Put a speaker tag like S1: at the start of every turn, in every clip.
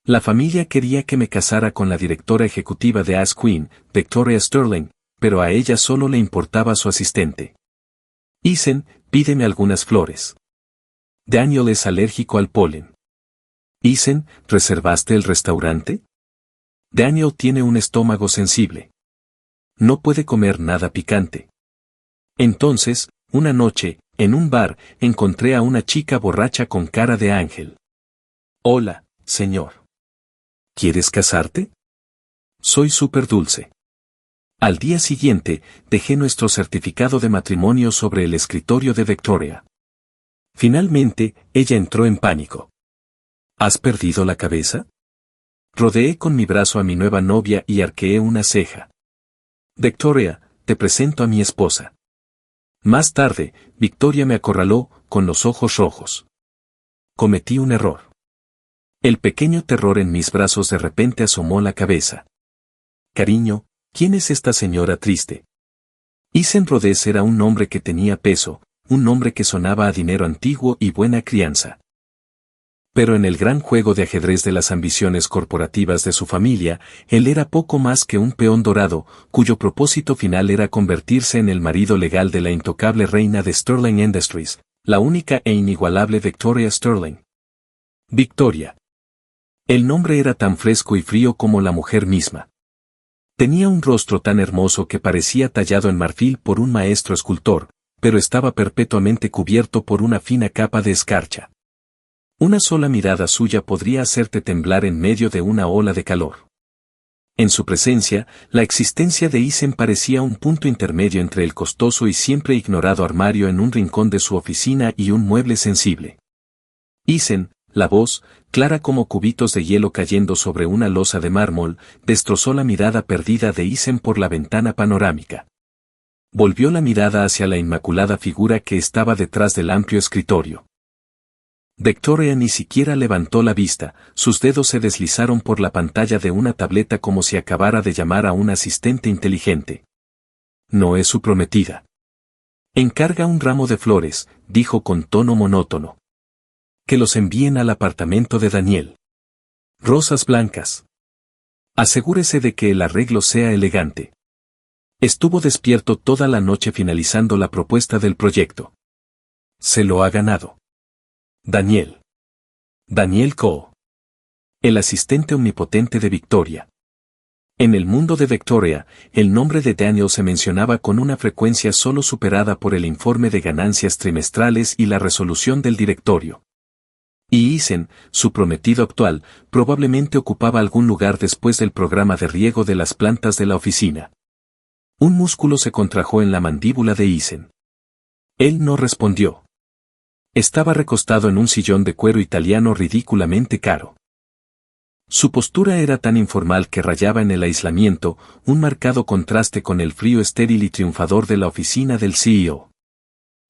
S1: La familia quería que me casara con la directora ejecutiva de Ask Queen, Victoria Sterling, pero a ella solo le importaba su asistente. Ethan, pídeme algunas flores. Daniel es alérgico al polen. Ethan, ¿reservaste el restaurante? Daniel tiene un estómago sensible. No puede comer nada picante. Entonces, una noche, en un bar, encontré a una chica borracha con cara de ángel. Hola, señor. ¿Quieres casarte? Soy súper dulce. Al día siguiente, dejé nuestro certificado de matrimonio sobre el escritorio de Victoria. Finalmente, ella entró en pánico. ¿Has perdido la cabeza? Rodeé con mi brazo a mi nueva novia y arqueé una ceja. Victoria, te presento a mi esposa. Más tarde, Victoria me acorraló, con los ojos rojos. Cometí un error. El pequeño terror en mis brazos de repente asomó la cabeza. Cariño, ¿quién es esta señora triste? Ethan Rhodes era un hombre que tenía peso, un hombre que sonaba a dinero antiguo y buena crianza. Pero en el gran juego de ajedrez de las ambiciones corporativas de su familia, él era poco más que un peón dorado, cuyo propósito final era convertirse en el marido legal de la intocable reina de Sterling Industries, la única e inigualable Victoria Sterling. Victoria. El nombre era tan fresco y frío como la mujer misma. Tenía un rostro tan hermoso que parecía tallado en marfil por un maestro escultor, pero estaba perpetuamente cubierto por una fina capa de escarcha. Una sola mirada suya podría hacerte temblar en medio de una ola de calor. En su presencia, la existencia de Ethan parecía un punto intermedio entre el costoso y siempre ignorado armario en un rincón de su oficina y un mueble sensible. Ethan, la voz, clara como cubitos de hielo cayendo sobre una losa de mármol, destrozó la mirada perdida de Ethan por la ventana panorámica. Volvió la mirada hacia la inmaculada figura que estaba detrás del amplio escritorio. Victoria ni siquiera levantó la vista, sus dedos se deslizaron por la pantalla de una tableta como si acabara de llamar a un asistente inteligente. No es su prometida. Encarga un ramo de flores, dijo con tono monótono. Que los envíen al apartamento de Daniel. Rosas blancas. Asegúrese de que el arreglo sea elegante. Estuvo despierto toda la noche finalizando la propuesta del proyecto. Se lo ha ganado. Daniel. Daniel Coe. El asistente omnipotente de Victoria. En el mundo de Victoria, el nombre de Daniel se mencionaba con una frecuencia solo superada por el informe de ganancias trimestrales y la resolución del directorio. Y Ethan, su prometido actual, probablemente ocupaba algún lugar después del programa de riego de las plantas de la oficina. Un músculo se contrajo en la mandíbula de Ethan. Él no respondió. Estaba recostado en un sillón de cuero italiano ridículamente caro. Su postura era tan informal que rayaba en el aislamiento, un marcado contraste con el frío estéril y triunfador de la oficina del CEO.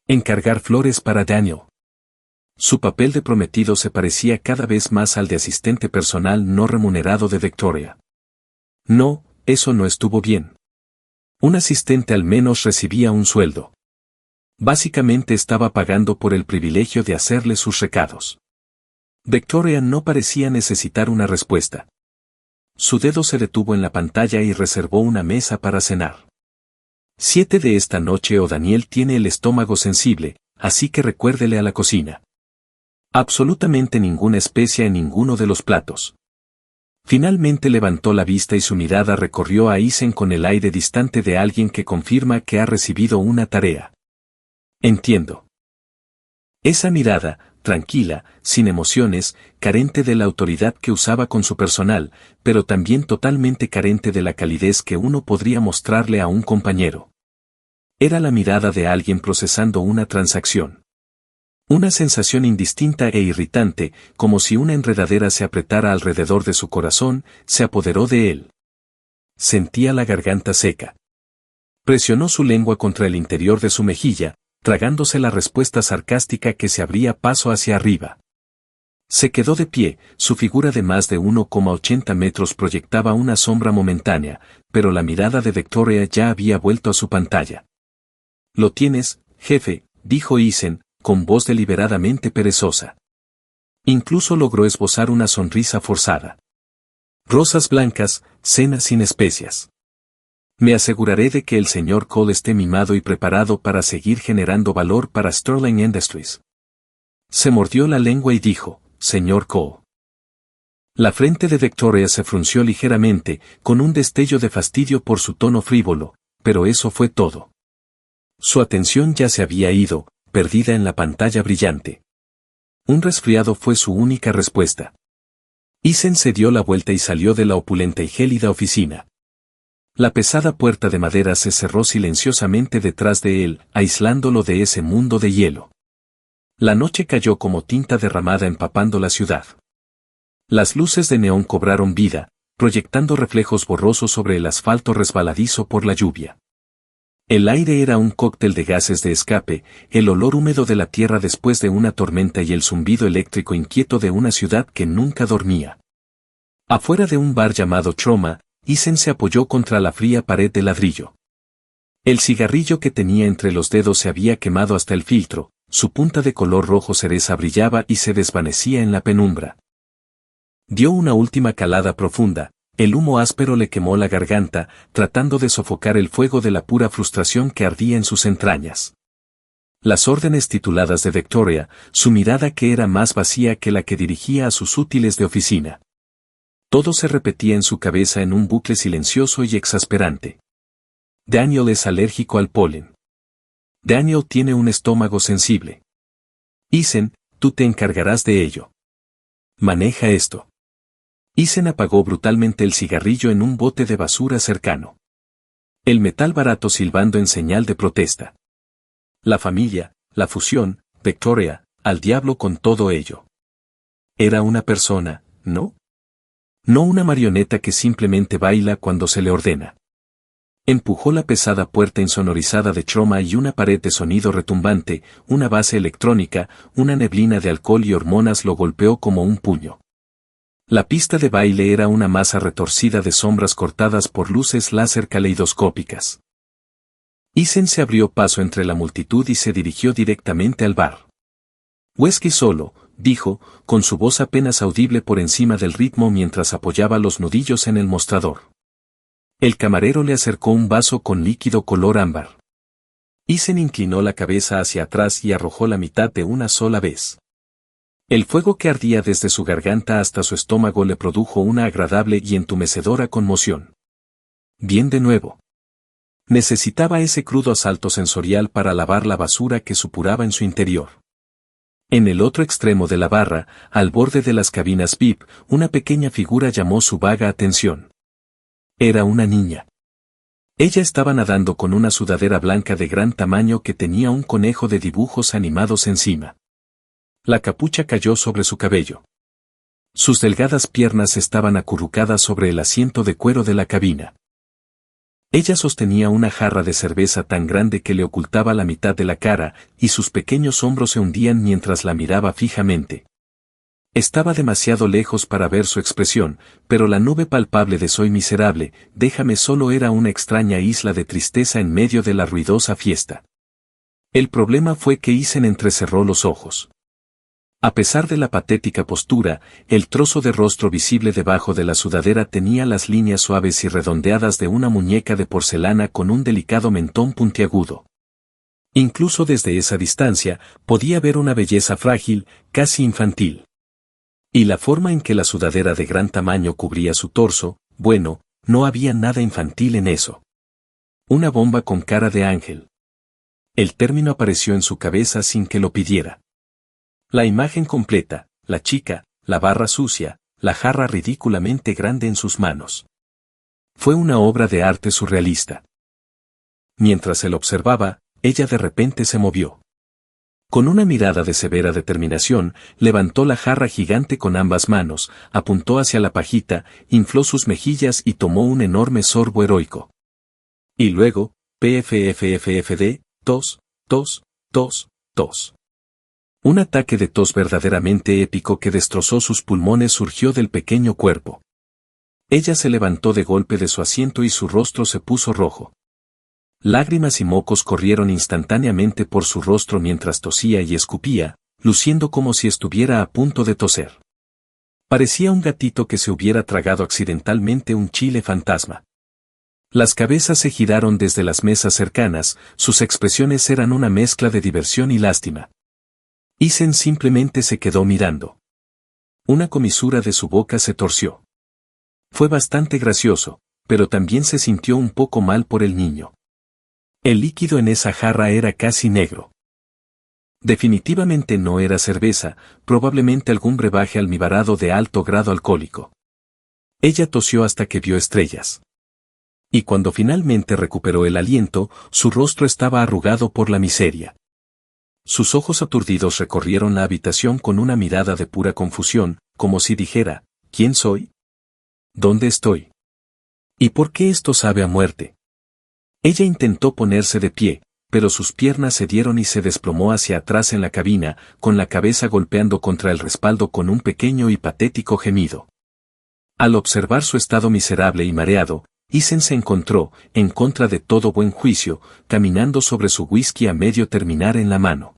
S1: Encargar flores para Daniel. Su papel de prometido se parecía cada vez más al de asistente personal no remunerado de Victoria. No, eso no estuvo bien. Un asistente al menos recibía un sueldo. Básicamente estaba pagando por el privilegio de hacerle sus recados. Victoria no parecía necesitar una respuesta. Su dedo se detuvo en la pantalla y reservó una mesa para cenar. 7 de esta noche o Daniel tiene el estómago sensible, así que recuérdele a la cocina. Absolutamente ninguna especia en ninguno de los platos. Finalmente levantó la vista y su mirada recorrió a Ethan con el aire distante de alguien que confirma que ha recibido una tarea. Entiendo. Esa mirada, tranquila, sin emociones, carente de la autoridad que usaba con su personal, pero también totalmente carente de la calidez que uno podría mostrarle a un compañero. Era la mirada de alguien procesando una transacción. Una sensación indistinta e irritante, como si una enredadera se apretara alrededor de su corazón, se apoderó de él. Sentía la garganta seca. Presionó su lengua contra el interior de su mejilla, tragándose la respuesta sarcástica que se abría paso hacia arriba. Se quedó de pie, su figura de más de 1,80 metros proyectaba una sombra momentánea, pero la mirada de Victoria ya había vuelto a su pantalla. «Lo tienes, jefe», dijo Ethan, con voz deliberadamente perezosa. Incluso logró esbozar una sonrisa forzada. Rosas blancas, cena sin especias. Me aseguraré de que el señor Cole esté mimado y preparado para seguir generando valor para Sterling Industries. Se mordió la lengua y dijo, señor Cole. La frente de Victoria se frunció ligeramente, con un destello de fastidio por su tono frívolo, pero eso fue todo. Su atención ya se había ido, perdida en la pantalla brillante. Un resfriado fue su única respuesta. Eason se dio la vuelta y salió de la opulenta y gélida oficina. La pesada puerta de madera se cerró silenciosamente detrás de él, aislándolo de ese mundo de hielo. La noche cayó como tinta derramada empapando la ciudad. Las luces de neón cobraron vida, proyectando reflejos borrosos sobre el asfalto resbaladizo por la lluvia. El aire era un cóctel de gases de escape, el olor húmedo de la tierra después de una tormenta y el zumbido eléctrico inquieto de una ciudad que nunca dormía. Afuera de un bar llamado Troma, Eason se apoyó contra la fría pared de ladrillo. El cigarrillo que tenía entre los dedos se había quemado hasta el filtro, su punta de color rojo cereza brillaba y se desvanecía en la penumbra. Dio una última calada profunda, el humo áspero le quemó la garganta, tratando de sofocar el fuego de la pura frustración que ardía en sus entrañas. Las órdenes tituladas de Victoria, su mirada que era más vacía que la que dirigía a sus útiles de oficina. Todo se repetía en su cabeza en un bucle silencioso y exasperante. Daniel es alérgico al polen. Daniel tiene un estómago sensible. Eason, tú te encargarás de ello. Maneja esto. Eason apagó brutalmente el cigarrillo en un bote de basura cercano. El metal barato silbando en señal de protesta. La familia, la fusión, Victoria, al diablo con todo ello. Era una persona, ¿no? No una marioneta que simplemente baila cuando se le ordena. Empujó la pesada puerta insonorizada de Troma y una pared de sonido retumbante, una base electrónica, una neblina de alcohol y hormonas lo golpeó como un puño. La pista de baile era una masa retorcida de sombras cortadas por luces láser caleidoscópicas. Eason se abrió paso entre la multitud y se dirigió directamente al bar. Whisky solo, dijo, con su voz apenas audible por encima del ritmo mientras apoyaba los nudillos en el mostrador. El camarero le acercó un vaso con líquido color ámbar. Eason inclinó la cabeza hacia atrás y arrojó la mitad de una sola vez. El fuego que ardía desde su garganta hasta su estómago le produjo una agradable y entumecedora conmoción. Bien de nuevo. Necesitaba ese crudo asalto sensorial para lavar la basura que supuraba en su interior. En el otro extremo de la barra, al borde de las cabinas VIP, una pequeña figura llamó su vaga atención. Era una niña. Ella estaba nadando con una sudadera blanca de gran tamaño que tenía un conejo de dibujos animados encima. La capucha cayó sobre su cabello. Sus delgadas piernas estaban acurrucadas sobre el asiento de cuero de la cabina. Ella sostenía una jarra de cerveza tan grande que le ocultaba la mitad de la cara, y sus pequeños hombros se hundían mientras la miraba fijamente. Estaba demasiado lejos para ver su expresión, pero la nube palpable de Soy miserable, déjame solo era una extraña isla de tristeza en medio de la ruidosa fiesta. El problema fue que Eason entrecerró los ojos. A pesar de la patética postura, el trozo de rostro visible debajo de la sudadera tenía las líneas suaves y redondeadas de una muñeca de porcelana con un delicado mentón puntiagudo. Incluso desde esa distancia, podía ver una belleza frágil, casi infantil. Y la forma en que la sudadera de gran tamaño cubría su torso, bueno, no había nada infantil en eso. Una bomba con cara de ángel. El término apareció en su cabeza sin que lo pidiera. La imagen completa, la chica, la barra sucia, la jarra ridículamente grande en sus manos. Fue una obra de arte surrealista. Mientras él observaba, ella de repente se movió. Con una mirada de severa determinación, levantó la jarra gigante con ambas manos, apuntó hacia la pajita, infló sus mejillas y tomó un enorme sorbo heroico. Y luego, pffffd, tos, tos, tos, tos. Un ataque de tos verdaderamente épico que destrozó sus pulmones surgió del pequeño cuerpo. Ella se levantó de golpe de su asiento y su rostro se puso rojo. Lágrimas y mocos corrieron instantáneamente por su rostro mientras tosía y escupía, luciendo como si estuviera a punto de toser. Parecía un gatito que se hubiera tragado accidentalmente un chile fantasma. Las cabezas se giraron desde las mesas cercanas, sus expresiones eran una mezcla de diversión y lástima. Isen simplemente se quedó mirando. Una comisura de su boca se torció. Fue bastante gracioso, pero también se sintió un poco mal por el niño. El líquido en esa jarra era casi negro. Definitivamente no era cerveza, probablemente algún brebaje almibarado de alto grado alcohólico. Ella tosió hasta que vio estrellas. Y cuando finalmente recuperó el aliento, su rostro estaba arrugado por la miseria. Sus ojos aturdidos recorrieron la habitación con una mirada de pura confusión, como si dijera, ¿quién soy? ¿Dónde estoy? ¿Y por qué esto sabe a muerte? Ella intentó ponerse de pie, pero sus piernas cedieron y se desplomó hacia atrás en la cabina, con la cabeza golpeando contra el respaldo con un pequeño y patético gemido. Al observar su estado miserable y mareado, Isen se encontró, en contra de todo buen juicio, caminando sobre su whisky a medio terminar en la mano.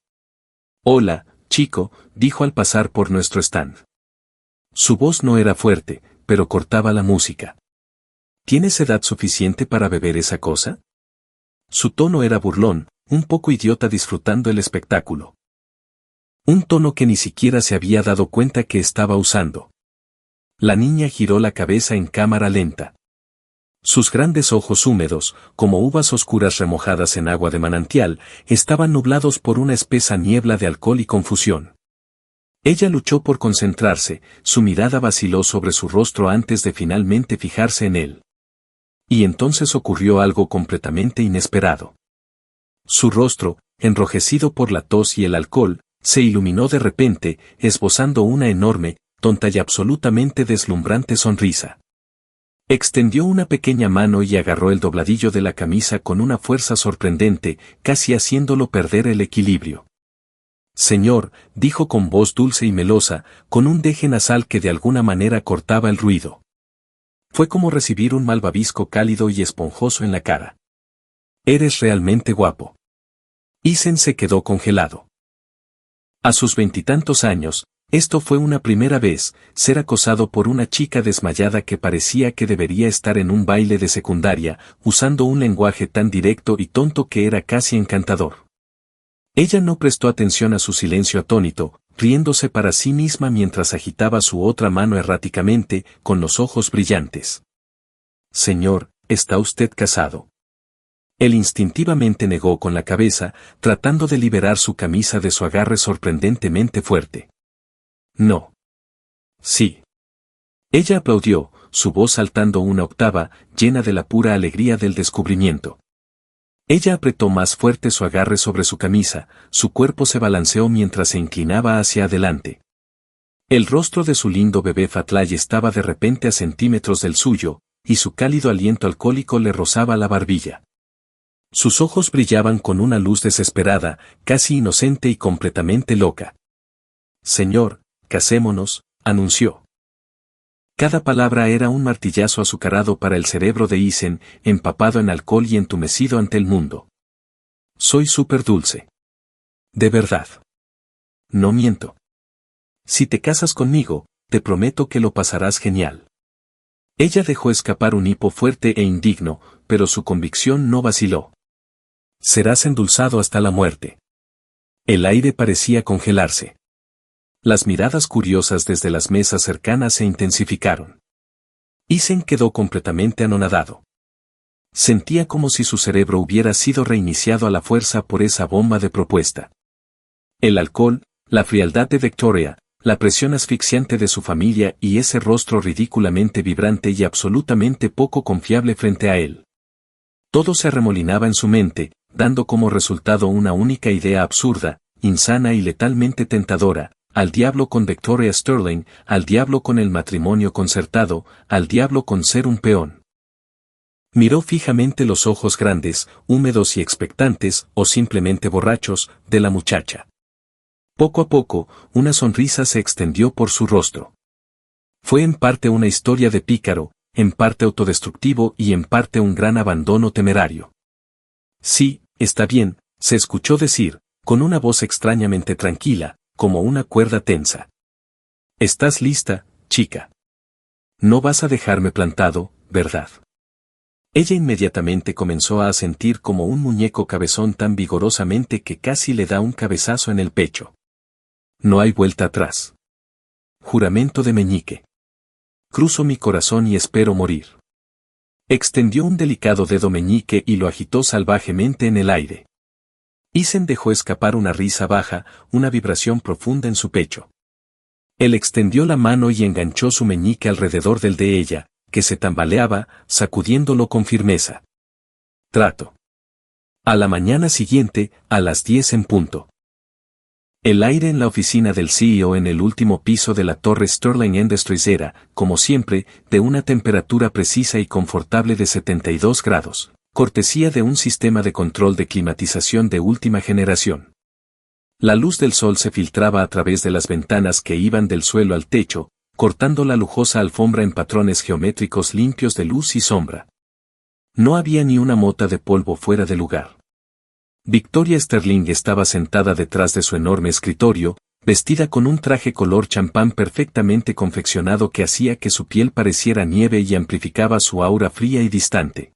S1: «Hola, chico», dijo al pasar por nuestro stand. Su voz no era fuerte, pero cortaba la música. «¿Tienes edad suficiente para beber esa cosa?» Su tono era burlón, un poco idiota disfrutando el espectáculo. Un tono que ni siquiera se había dado cuenta que estaba usando. La niña giró la cabeza en cámara lenta. Sus grandes ojos húmedos, como uvas oscuras remojadas en agua de manantial, estaban nublados por una espesa niebla de alcohol y confusión. Ella luchó por concentrarse, su mirada vaciló sobre su rostro antes de finalmente fijarse en él. Y entonces ocurrió algo completamente inesperado. Su rostro, enrojecido por la tos y el alcohol, se iluminó de repente, esbozando una enorme, tonta y absolutamente deslumbrante sonrisa. Extendió una pequeña mano y agarró el dobladillo de la camisa con una fuerza sorprendente, casi haciéndolo perder el equilibrio. «Señor», dijo con voz dulce y melosa, con un deje nasal que de alguna manera cortaba el ruido. Fue como recibir un malvavisco cálido y esponjoso en la cara. «Eres realmente guapo». Isen se quedó congelado. A sus 20 años, esto fue una primera vez, ser acosado por una chica desmayada que parecía que debería estar en un baile de secundaria, usando un lenguaje tan directo y tonto que era casi encantador. Ella no prestó atención a su silencio atónito, riéndose para sí misma mientras agitaba su otra mano erráticamente, con los ojos brillantes. «Señor, ¿está usted casado?» Él instintivamente negó con la cabeza, tratando de liberar su camisa de su agarre sorprendentemente fuerte. «No». «Sí». Ella aplaudió, su voz saltando una octava, llena de la pura alegría del descubrimiento. Ella apretó más fuerte su agarre sobre su camisa, su cuerpo se balanceó mientras se inclinaba hacia adelante. El rostro de su lindo bebé Fatlay estaba de repente a centímetros del suyo, y su cálido aliento alcohólico le rozaba la barbilla. Sus ojos brillaban con una luz desesperada, casi inocente y completamente loca. «Señor, casémonos», anunció. Cada palabra era un martillazo azucarado para el cerebro de Isen, empapado en alcohol y entumecido ante el mundo. «Soy súper dulce. De verdad. No miento. Si te casas conmigo, te prometo que lo pasarás genial». Ella dejó escapar un hipo fuerte e indigno, pero su convicción no vaciló. «Serás endulzado hasta la muerte». El aire parecía congelarse. Las miradas curiosas desde las mesas cercanas se intensificaron. Isen quedó completamente anonadado. Sentía como si su cerebro hubiera sido reiniciado a la fuerza por esa bomba de propuesta. El alcohol, la frialdad de Victoria, la presión asfixiante de su familia y ese rostro ridículamente vibrante y absolutamente poco confiable frente a él. Todo se arremolinaba en su mente, dando como resultado una única idea absurda, insana y letalmente tentadora: al diablo con Victoria Sterling, al diablo con el matrimonio concertado, al diablo con ser un peón. Miró fijamente los ojos grandes, húmedos y expectantes, o simplemente borrachos, de la muchacha. Poco a poco, una sonrisa se extendió por su rostro. Fue en parte una historia de pícaro, en parte autodestructivo y en parte un gran abandono temerario. «Sí, está bien», se escuchó decir, con una voz extrañamente tranquila, como una cuerda tensa. «¿Estás lista, chica. No vas a dejarme plantado, ¿verdad? Ella inmediatamente comenzó a asentir como un muñeco cabezón tan vigorosamente que casi le da un cabezazo en el pecho. No hay vuelta atrás. Juramento de meñique. Cruzo mi corazón y espero morir. Extendió un delicado dedo meñique y lo agitó salvajemente en el aire. Isen dejó escapar una risa baja, una vibración profunda en su pecho. Él extendió la mano y enganchó su meñique alrededor del de ella, que se tambaleaba, sacudiéndolo con firmeza. Trato. A la mañana siguiente, a las 10 en punto. El aire en la oficina del CEO en el último piso de la torre Sterling Industries era, como siempre, de una temperatura precisa y confortable de 72 grados, cortesía de un sistema de control de climatización de última generación. La luz del sol se filtraba a través de las ventanas que iban del suelo al techo, cortando la lujosa alfombra en patrones geométricos limpios de luz y sombra. No había ni una mota de polvo fuera de lugar. Victoria Sterling estaba sentada detrás de su enorme escritorio, vestida con un traje color champán perfectamente confeccionado que hacía que su piel pareciera nieve y amplificaba su aura fría y distante.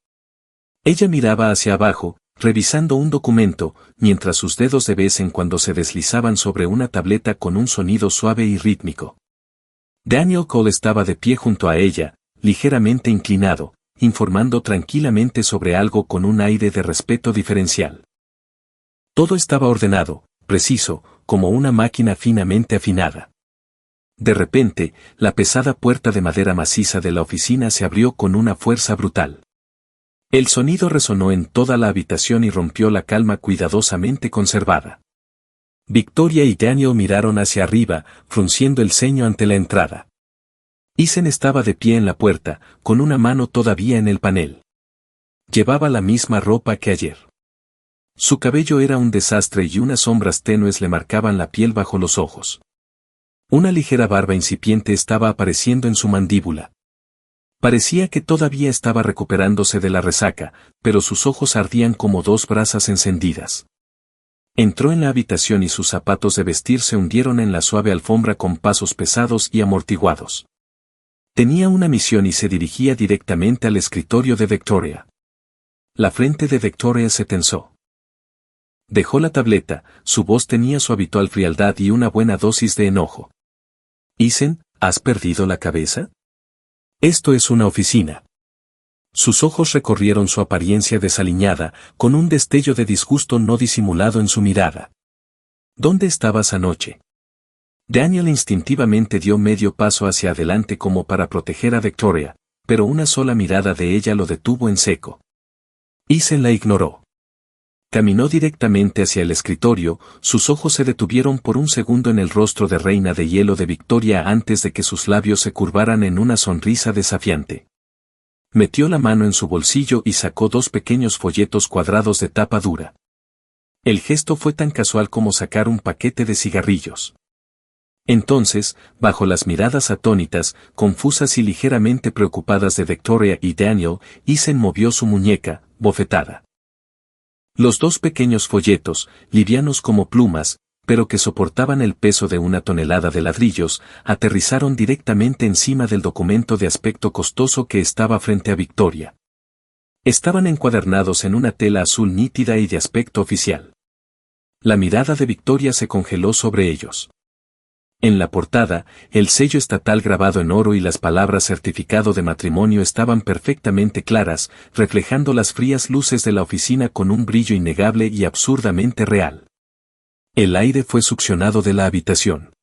S1: Ella miraba hacia abajo, revisando un documento, mientras sus dedos de vez en cuando se deslizaban sobre una tableta con un sonido suave y rítmico. Daniel Cole estaba de pie junto a ella, ligeramente inclinado, informando tranquilamente sobre algo con un aire de respeto diferencial. Todo estaba ordenado, preciso, como una máquina finamente afinada. De repente, la pesada puerta de madera maciza de la oficina se abrió con una fuerza brutal. El sonido resonó en toda la habitación y rompió la calma cuidadosamente conservada. Victoria y Daniel miraron hacia arriba, frunciendo el ceño ante la entrada. Isen estaba de pie en la puerta, con una mano todavía en el panel. Llevaba la misma ropa que ayer. Su cabello era un desastre y unas sombras tenues le marcaban la piel bajo los ojos. Una ligera barba incipiente estaba apareciendo en su mandíbula. Parecía que todavía estaba recuperándose de la resaca, pero sus ojos ardían como dos brasas encendidas. Entró en la habitación y sus zapatos de vestir se hundieron en la suave alfombra con pasos pesados y amortiguados. Tenía una misión y se dirigía directamente al escritorio de Victoria. La frente de Victoria se tensó. Dejó la tableta, su voz tenía su habitual frialdad y una buena dosis de enojo. Isen, ¿has perdido la cabeza? Esto es una oficina. Sus ojos recorrieron su apariencia desaliñada, con un destello de disgusto no disimulado en su mirada. ¿Dónde estabas anoche? Daniel instintivamente dio medio paso hacia adelante como para proteger a Victoria, pero una sola mirada de ella lo detuvo en seco. Isen la ignoró. Caminó directamente hacia el escritorio, sus ojos se detuvieron por un segundo en el rostro de reina de hielo de Victoria antes de que sus labios se curvaran en una sonrisa desafiante. Metió la mano en su bolsillo y sacó dos pequeños folletos cuadrados de tapa dura. El gesto fue tan casual como sacar un paquete de cigarrillos. Entonces, bajo las miradas atónitas, confusas y ligeramente preocupadas de Victoria y Daniel, Isen movió su muñeca, bofetada. Los dos pequeños folletos, livianos como plumas, pero que soportaban el peso de 1 tonelada de ladrillos, aterrizaron directamente encima del documento de aspecto costoso que estaba frente a Victoria. Estaban encuadernados en una tela azul nítida y de aspecto oficial. La mirada de Victoria se congeló sobre ellos. En la portada, el sello estatal grabado en oro y las palabras certificado de matrimonio estaban perfectamente claras, reflejando las frías luces de la oficina con un brillo innegable y absurdamente real. El aire fue succionado de la habitación.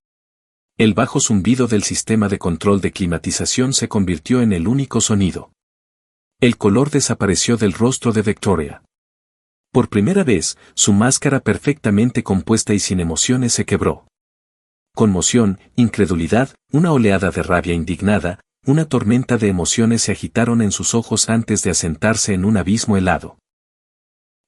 S1: El bajo zumbido del sistema de control de climatización se convirtió en el único sonido. El color desapareció del rostro de Victoria. Por primera vez, su máscara perfectamente compuesta y sin emociones se quebró. Conmoción, incredulidad, una oleada de rabia indignada, una tormenta de emociones se agitaron en sus ojos antes de asentarse en un abismo helado.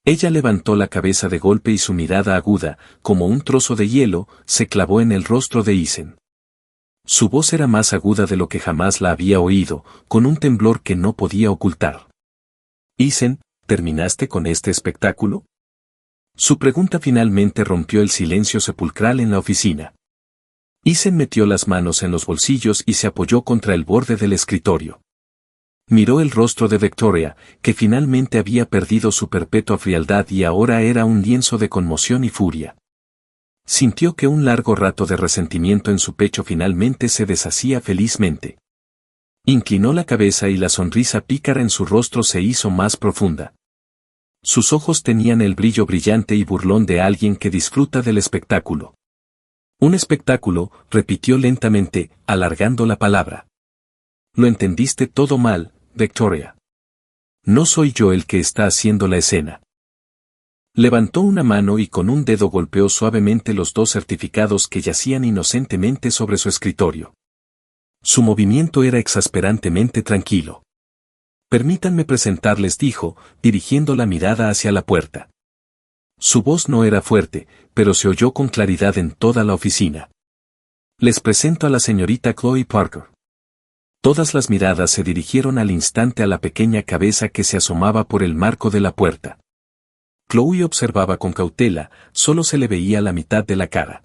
S1: Ella levantó la cabeza de golpe y su mirada aguda, como un trozo de hielo, se clavó en el rostro de Isen. Su voz era más aguda de lo que jamás la había oído, con un temblor que no podía ocultar. Isen, ¿terminaste con este espectáculo? Su pregunta finalmente rompió el silencio sepulcral en la oficina. Isen metió las manos en los bolsillos y se apoyó contra el borde del escritorio. Miró el rostro de Victoria, que finalmente había perdido su perpetua frialdad y ahora era un lienzo de conmoción y furia. Sintió que un largo rato de resentimiento en su pecho finalmente se deshacía felizmente. Inclinó la cabeza y la sonrisa pícara en su rostro se hizo más profunda. Sus ojos tenían el brillo brillante y burlón de alguien que disfruta del espectáculo. Un espectáculo, repitió lentamente, alargando la palabra. Lo entendiste todo mal, Victoria. No soy yo el que está haciendo la escena. Levantó una mano y con un dedo golpeó suavemente los dos certificados que yacían inocentemente sobre su escritorio. Su movimiento era exasperantemente tranquilo. Permítanme presentarles, dijo, dirigiendo la mirada hacia la puerta. Su voz no era fuerte, pero se oyó con claridad en toda la oficina. Les presento a la señorita Chloe Parker. Todas las miradas se dirigieron al instante a la pequeña cabeza que se asomaba por el marco de la puerta. Chloe observaba con cautela, solo se le veía la mitad de la cara.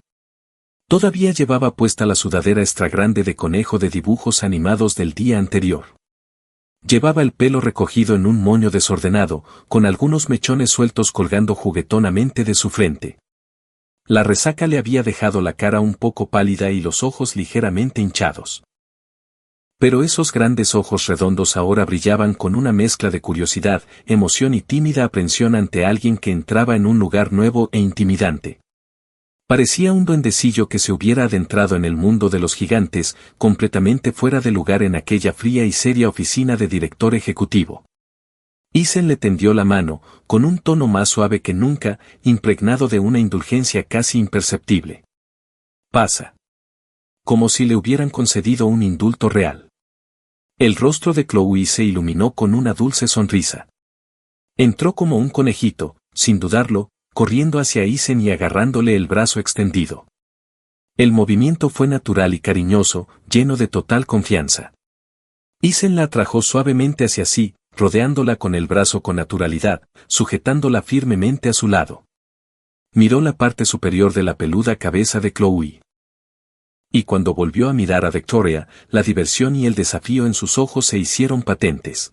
S1: Todavía llevaba puesta la sudadera extra grande de conejo de dibujos animados del día anterior. Llevaba el pelo recogido en un moño desordenado, con algunos mechones sueltos colgando juguetonamente de su frente. La resaca le había dejado la cara un poco pálida y los ojos ligeramente hinchados. Pero esos grandes ojos redondos ahora brillaban con una mezcla de curiosidad, emoción y tímida aprensión ante alguien que entraba en un lugar nuevo e intimidante. Parecía un duendecillo que se hubiera adentrado en el mundo de los gigantes, completamente fuera de lugar en aquella fría y seria oficina de director ejecutivo. Isen le tendió la mano, con un tono más suave que nunca, impregnado de una indulgencia casi imperceptible. Pasa. Como si le hubieran concedido un indulto real. El rostro de Chloe se iluminó con una dulce sonrisa. Entró como un conejito, sin dudarlo, corriendo hacia Isen y agarrándole el brazo extendido. El movimiento fue natural y cariñoso, lleno de total confianza. Isen la atrajo suavemente hacia sí, rodeándola con el brazo con naturalidad, sujetándola firmemente a su lado. Miró la parte superior de la peluda cabeza de Chloe. Y cuando volvió a mirar a Victoria, la diversión y el desafío en sus ojos se hicieron patentes.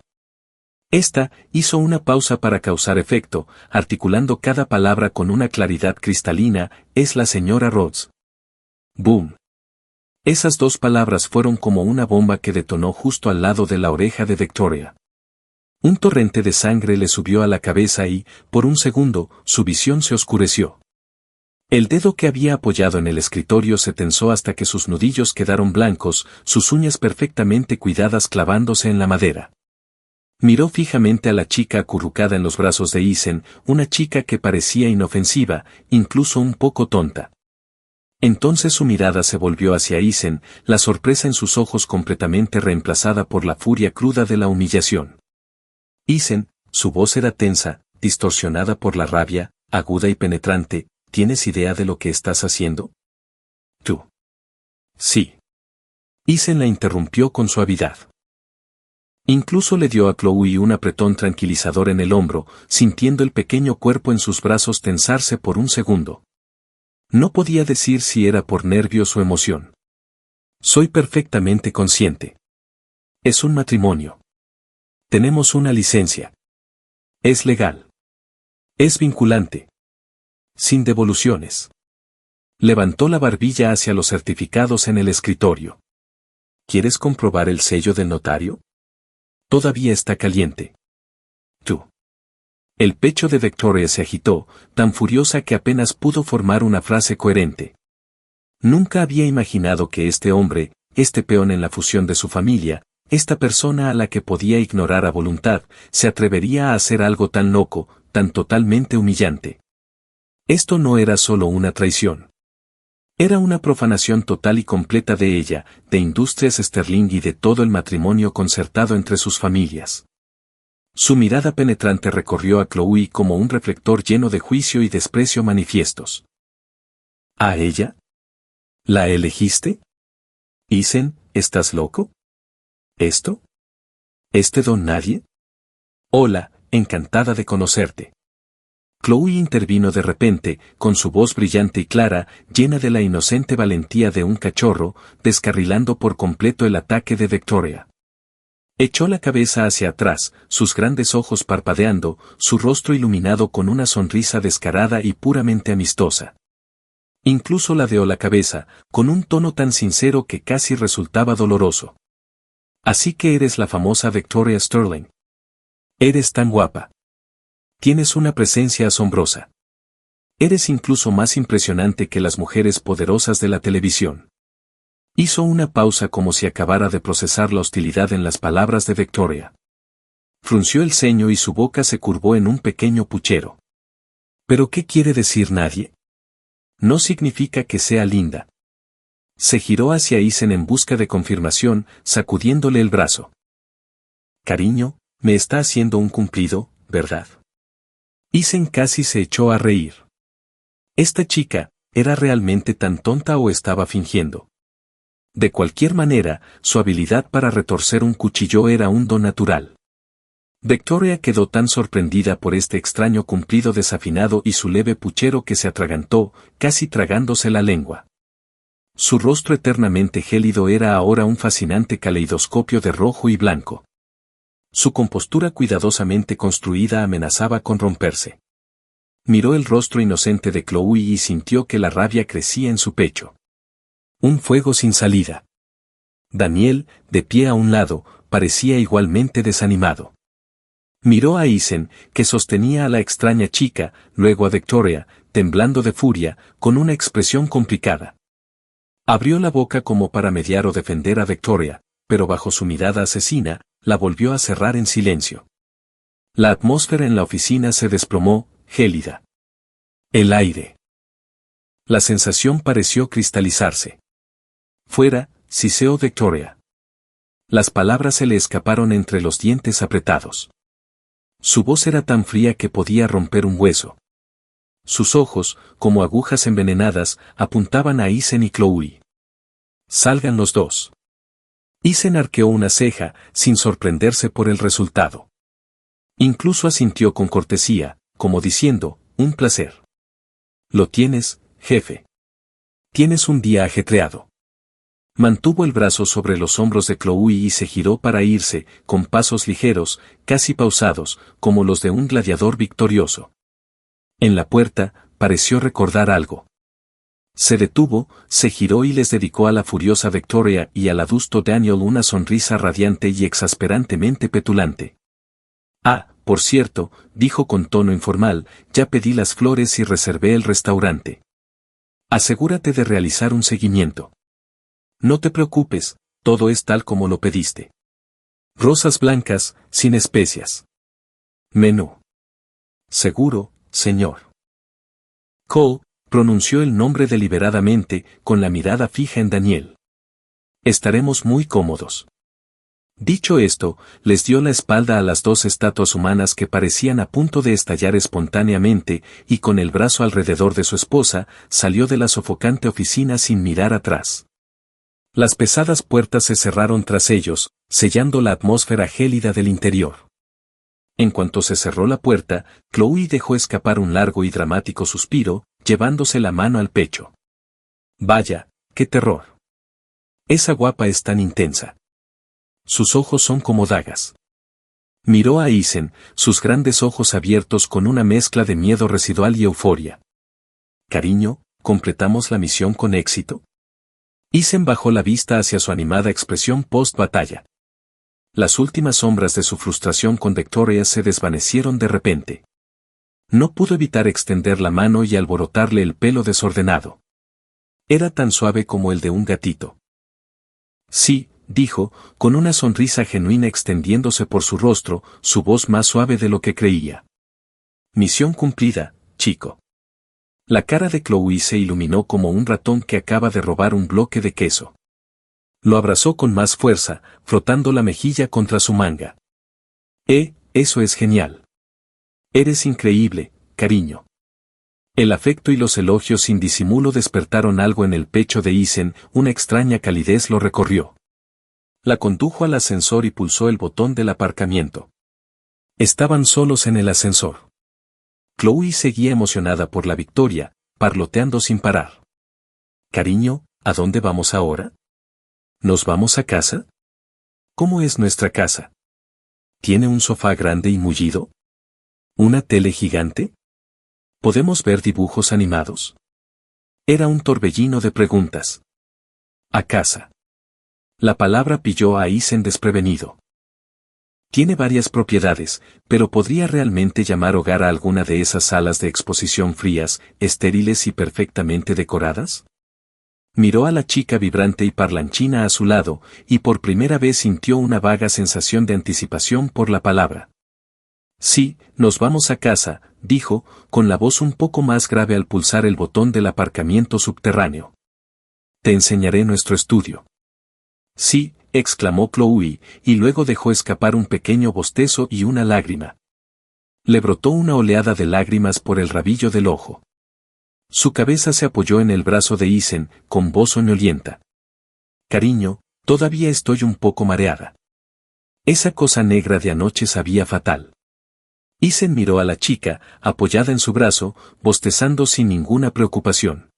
S1: Esta hizo una pausa para causar efecto, articulando cada palabra con una claridad cristalina, es la señora Rhodes. ¡Boom! Esas dos palabras fueron como una bomba que detonó justo al lado de la oreja de Victoria. Un torrente de sangre le subió a la cabeza y, por un segundo, su visión se oscureció. El dedo que había apoyado en el escritorio se tensó hasta que sus nudillos quedaron blancos, sus uñas perfectamente cuidadas clavándose en la madera. Miró fijamente a la chica acurrucada en los brazos de Isen, una chica que parecía inofensiva, incluso un poco tonta. Entonces su mirada se volvió hacia Isen, la sorpresa en sus ojos completamente reemplazada por la furia cruda de la humillación. Isen, su voz era tensa, distorsionada por la rabia, aguda y penetrante. ¿Tienes idea de lo que estás haciendo? ¿Tú? Sí. Isen la interrumpió con suavidad. Incluso le dio a Chloe un apretón tranquilizador en el hombro, sintiendo el pequeño cuerpo en sus brazos tensarse por un segundo. No podía decir si era por nervios o emoción. Soy perfectamente consciente. Es un matrimonio. Tenemos una licencia. Es legal. Es vinculante. Sin devoluciones. Levantó la barbilla hacia los certificados en el escritorio. ¿Quieres comprobar el sello del notario? Todavía está caliente. Tú. El pecho de Victoria se agitó, tan furiosa que apenas pudo formar una frase coherente. Nunca había imaginado que este hombre, este peón en la fusión de su familia, esta persona a la que podía ignorar a voluntad, se atrevería a hacer algo tan loco, tan totalmente humillante. Esto no era solo una traición. Era una profanación total y completa de ella, de Industrias Sterling y de todo el matrimonio concertado entre sus familias. Su mirada penetrante recorrió a Chloe como un reflector lleno de juicio y desprecio manifiestos. ¿A ella? ¿La elegiste? Isen, ¿estás loco? ¿Esto? ¿Este don nadie? Hola, encantada de conocerte. Chloe intervino de repente, con su voz brillante y clara, llena de la inocente valentía de un cachorro, descarrilando por completo el ataque de Victoria. Echó la cabeza hacia atrás, sus grandes ojos parpadeando, su rostro iluminado con una sonrisa descarada y puramente amistosa. Incluso ladeó la cabeza, con un tono tan sincero que casi resultaba doloroso. Así que eres la famosa Victoria Sterling. Eres tan guapa. Tienes una presencia asombrosa. Eres incluso más impresionante que las mujeres poderosas de la televisión. Hizo una pausa como si acabara de procesar la hostilidad en las palabras de Victoria. Frunció el ceño y su boca se curvó en un pequeño puchero. ¿Pero qué quiere decir nadie? No significa que sea linda. Se giró hacia Isen en busca de confirmación, sacudiéndole el brazo. Cariño, me está haciendo un cumplido, ¿verdad? Isen casi se echó a reír. ¿Esta chica era realmente tan tonta o estaba fingiendo? De cualquier manera, su habilidad para retorcer un cuchillo era un don natural. Victoria quedó tan sorprendida por este extraño cumplido desafinado y su leve puchero que se atragantó, casi tragándose la lengua. Su rostro eternamente gélido era ahora un fascinante caleidoscopio de rojo y blanco. Su compostura cuidadosamente construida amenazaba con romperse. Miró el rostro inocente de Chloe y sintió que la rabia crecía en su pecho. Un fuego sin salida. Daniel, de pie a un lado, parecía igualmente desanimado. Miró a Isen, que sostenía a la extraña chica, luego a Victoria, temblando de furia, con una expresión complicada. Abrió la boca como para mediar o defender a Victoria, pero bajo su mirada asesina, la volvió a cerrar en silencio. La atmósfera en la oficina se desplomó, gélida. El aire. La sensación pareció cristalizarse. Fuera, siseó Victoria. Las palabras se le escaparon entre los dientes apretados. Su voz era tan fría que podía romper un hueso. Sus ojos, como agujas envenenadas, apuntaban a Isen y Chloe. Salgan los dos. Isen arqueó una ceja, sin sorprenderse por el resultado. Incluso asintió con cortesía, como diciendo, un placer. Lo tienes, jefe. Tienes un día ajetreado. Mantuvo el brazo sobre los hombros de Chloe y se giró para irse, con pasos ligeros, casi pausados, como los de un gladiador victorioso. En la puerta, pareció recordar algo. Se detuvo, se giró y les dedicó a la furiosa Victoria y al adusto Daniel una sonrisa radiante y exasperantemente petulante. Ah, por cierto, dijo con tono informal, ya pedí las flores y reservé el restaurante. Asegúrate de realizar un seguimiento. No te preocupes, todo es tal como lo pediste. Rosas blancas, sin especias. Menú. Seguro, señor. Cole pronunció el nombre deliberadamente, con la mirada fija en Daniel. Estaremos muy cómodos. Dicho esto, les dio la espalda a las dos estatuas humanas que parecían a punto de estallar espontáneamente, y con el brazo alrededor de su esposa, salió de la sofocante oficina sin mirar atrás. Las pesadas puertas se cerraron tras ellos, sellando la atmósfera gélida del interior. En cuanto se cerró la puerta, Chloe dejó escapar un largo y dramático suspiro, llevándose la mano al pecho. Vaya, qué terror. Esa guapa es tan intensa. Sus ojos son como dagas. Miró a Isen, sus grandes ojos abiertos con una mezcla de miedo residual y euforia. Cariño, ¿completamos la misión con éxito? Isen bajó la vista hacia su animada expresión post-batalla. Las últimas sombras de su frustración con Victoria se desvanecieron de repente. No pudo evitar extender la mano y alborotarle el pelo desordenado. Era tan suave como el de un gatito. Sí, dijo, con una sonrisa genuina extendiéndose por su rostro, su voz más suave de lo que creía. Misión cumplida, chico. La cara de Chloe se iluminó como un ratón que acaba de robar un bloque de queso. Lo abrazó con más fuerza, frotando la mejilla contra su manga. Eso es genial. Eres increíble, cariño. El afecto y los elogios sin disimulo despertaron algo en el pecho de Isen, una extraña calidez lo recorrió. La condujo al ascensor y pulsó el botón del aparcamiento. Estaban solos en el ascensor. Chloe seguía emocionada por la victoria, parloteando sin parar. Cariño, ¿a dónde vamos ahora? ¿Nos vamos a casa? ¿Cómo es nuestra casa? ¿Tiene un sofá grande y mullido? ¿Una tele gigante? ¿Podemos ver dibujos animados? Era un torbellino de preguntas. A casa. La palabra pilló a Isen desprevenido. Tiene varias propiedades, pero ¿podría realmente llamar hogar a alguna de esas salas de exposición frías, estériles y perfectamente decoradas? Miró a la chica vibrante y parlanchina a su lado, y por primera vez sintió una vaga sensación de anticipación por la palabra. Sí, nos vamos a casa, dijo, con la voz un poco más grave al pulsar el botón del aparcamiento subterráneo. Te enseñaré nuestro estudio. Sí, exclamó Chloe, y luego dejó escapar un pequeño bostezo y una lágrima. Le brotó una oleada de lágrimas por el rabillo del ojo. Su cabeza se apoyó en el brazo de Isen, con voz soñolienta. Cariño, todavía estoy un poco mareada. Esa cosa negra de anoche sabía fatal. Isen miró a la chica, apoyada en su brazo, bostezando sin ninguna preocupación.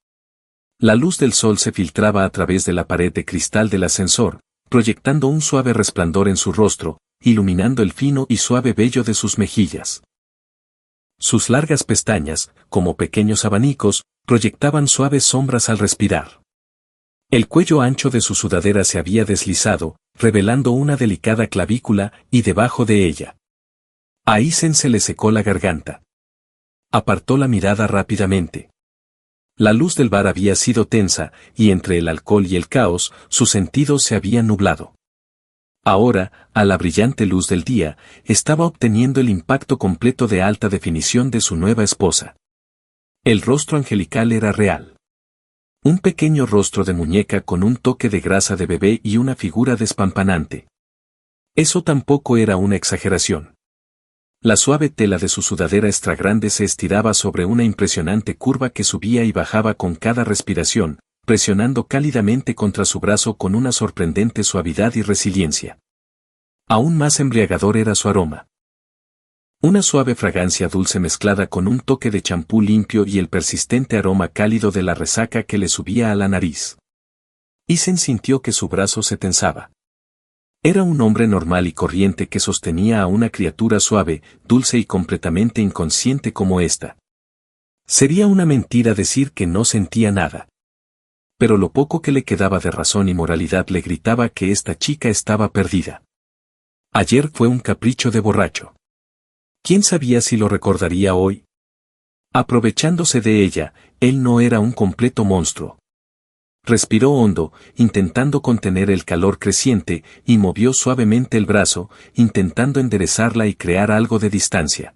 S1: La luz del sol se filtraba a través de la pared de cristal del ascensor, proyectando un suave resplandor en su rostro, iluminando el fino y suave vello de sus mejillas. Sus largas pestañas, como pequeños abanicos, proyectaban suaves sombras al respirar. El cuello ancho de su sudadera se había deslizado, revelando una delicada clavícula, y debajo de ella. A Isen se le secó la garganta. Apartó la mirada rápidamente. La luz del bar había sido tensa, y entre el alcohol y el caos, sus sentidos se habían nublado. Ahora, a la brillante luz del día, estaba obteniendo el impacto completo de alta definición de su nueva esposa. El rostro angelical era real. Un pequeño rostro de muñeca con un toque de grasa de bebé y una figura despampanante. Eso tampoco era una exageración. La suave tela de su sudadera extra grande se estiraba sobre una impresionante curva que subía y bajaba con cada respiración, presionando cálidamente contra su brazo con una sorprendente suavidad y resiliencia. Aún más embriagador era su aroma. Una suave fragancia dulce mezclada con un toque de champú limpio y el persistente aroma cálido de la resaca que le subía a la nariz. Isen sintió que su brazo se tensaba. Era un hombre normal y corriente que sostenía a una criatura suave, dulce y completamente inconsciente como ésta. Sería una mentira decir que no sentía nada. Pero lo poco que le quedaba de razón y moralidad le gritaba que esta chica estaba perdida. Ayer fue un capricho de borracho. ¿Quién sabía si lo recordaría hoy? Aprovechándose de ella, él no era un completo monstruo. Respiró hondo, intentando contener el calor creciente, y movió suavemente el brazo, intentando enderezarla y crear algo de distancia.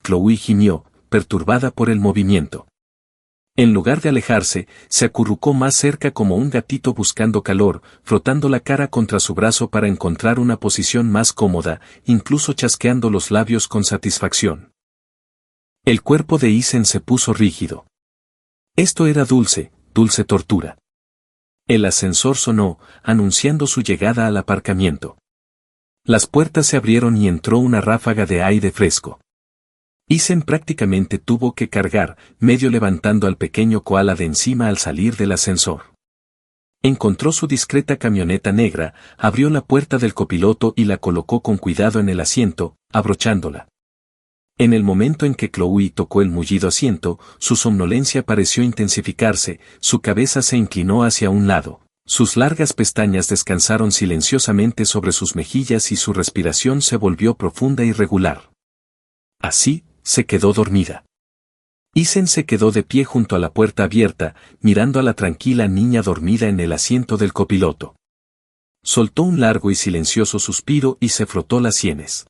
S1: Chloe gimió, perturbada por el movimiento. En lugar de alejarse, se acurrucó más cerca como un gatito buscando calor, frotando la cara contra su brazo para encontrar una posición más cómoda, incluso chasqueando los labios con satisfacción. El cuerpo de Isen se puso rígido. Esto era dulce tortura. El ascensor sonó, anunciando su llegada al aparcamiento. Las puertas se abrieron y entró una ráfaga de aire fresco. Isen prácticamente tuvo que cargar, medio levantando al pequeño koala de encima al salir del ascensor. Encontró su discreta camioneta negra, abrió la puerta del copiloto y la colocó con cuidado en el asiento, abrochándola. En el momento en que Chloe tocó el mullido asiento, su somnolencia pareció intensificarse, su cabeza se inclinó hacia un lado, sus largas pestañas descansaron silenciosamente sobre sus mejillas y su respiración se volvió profunda y regular. Así, se quedó dormida. Isen se quedó de pie junto a la puerta abierta, mirando a la tranquila niña dormida en el asiento del copiloto. Soltó un largo y silencioso suspiro y se frotó las sienes.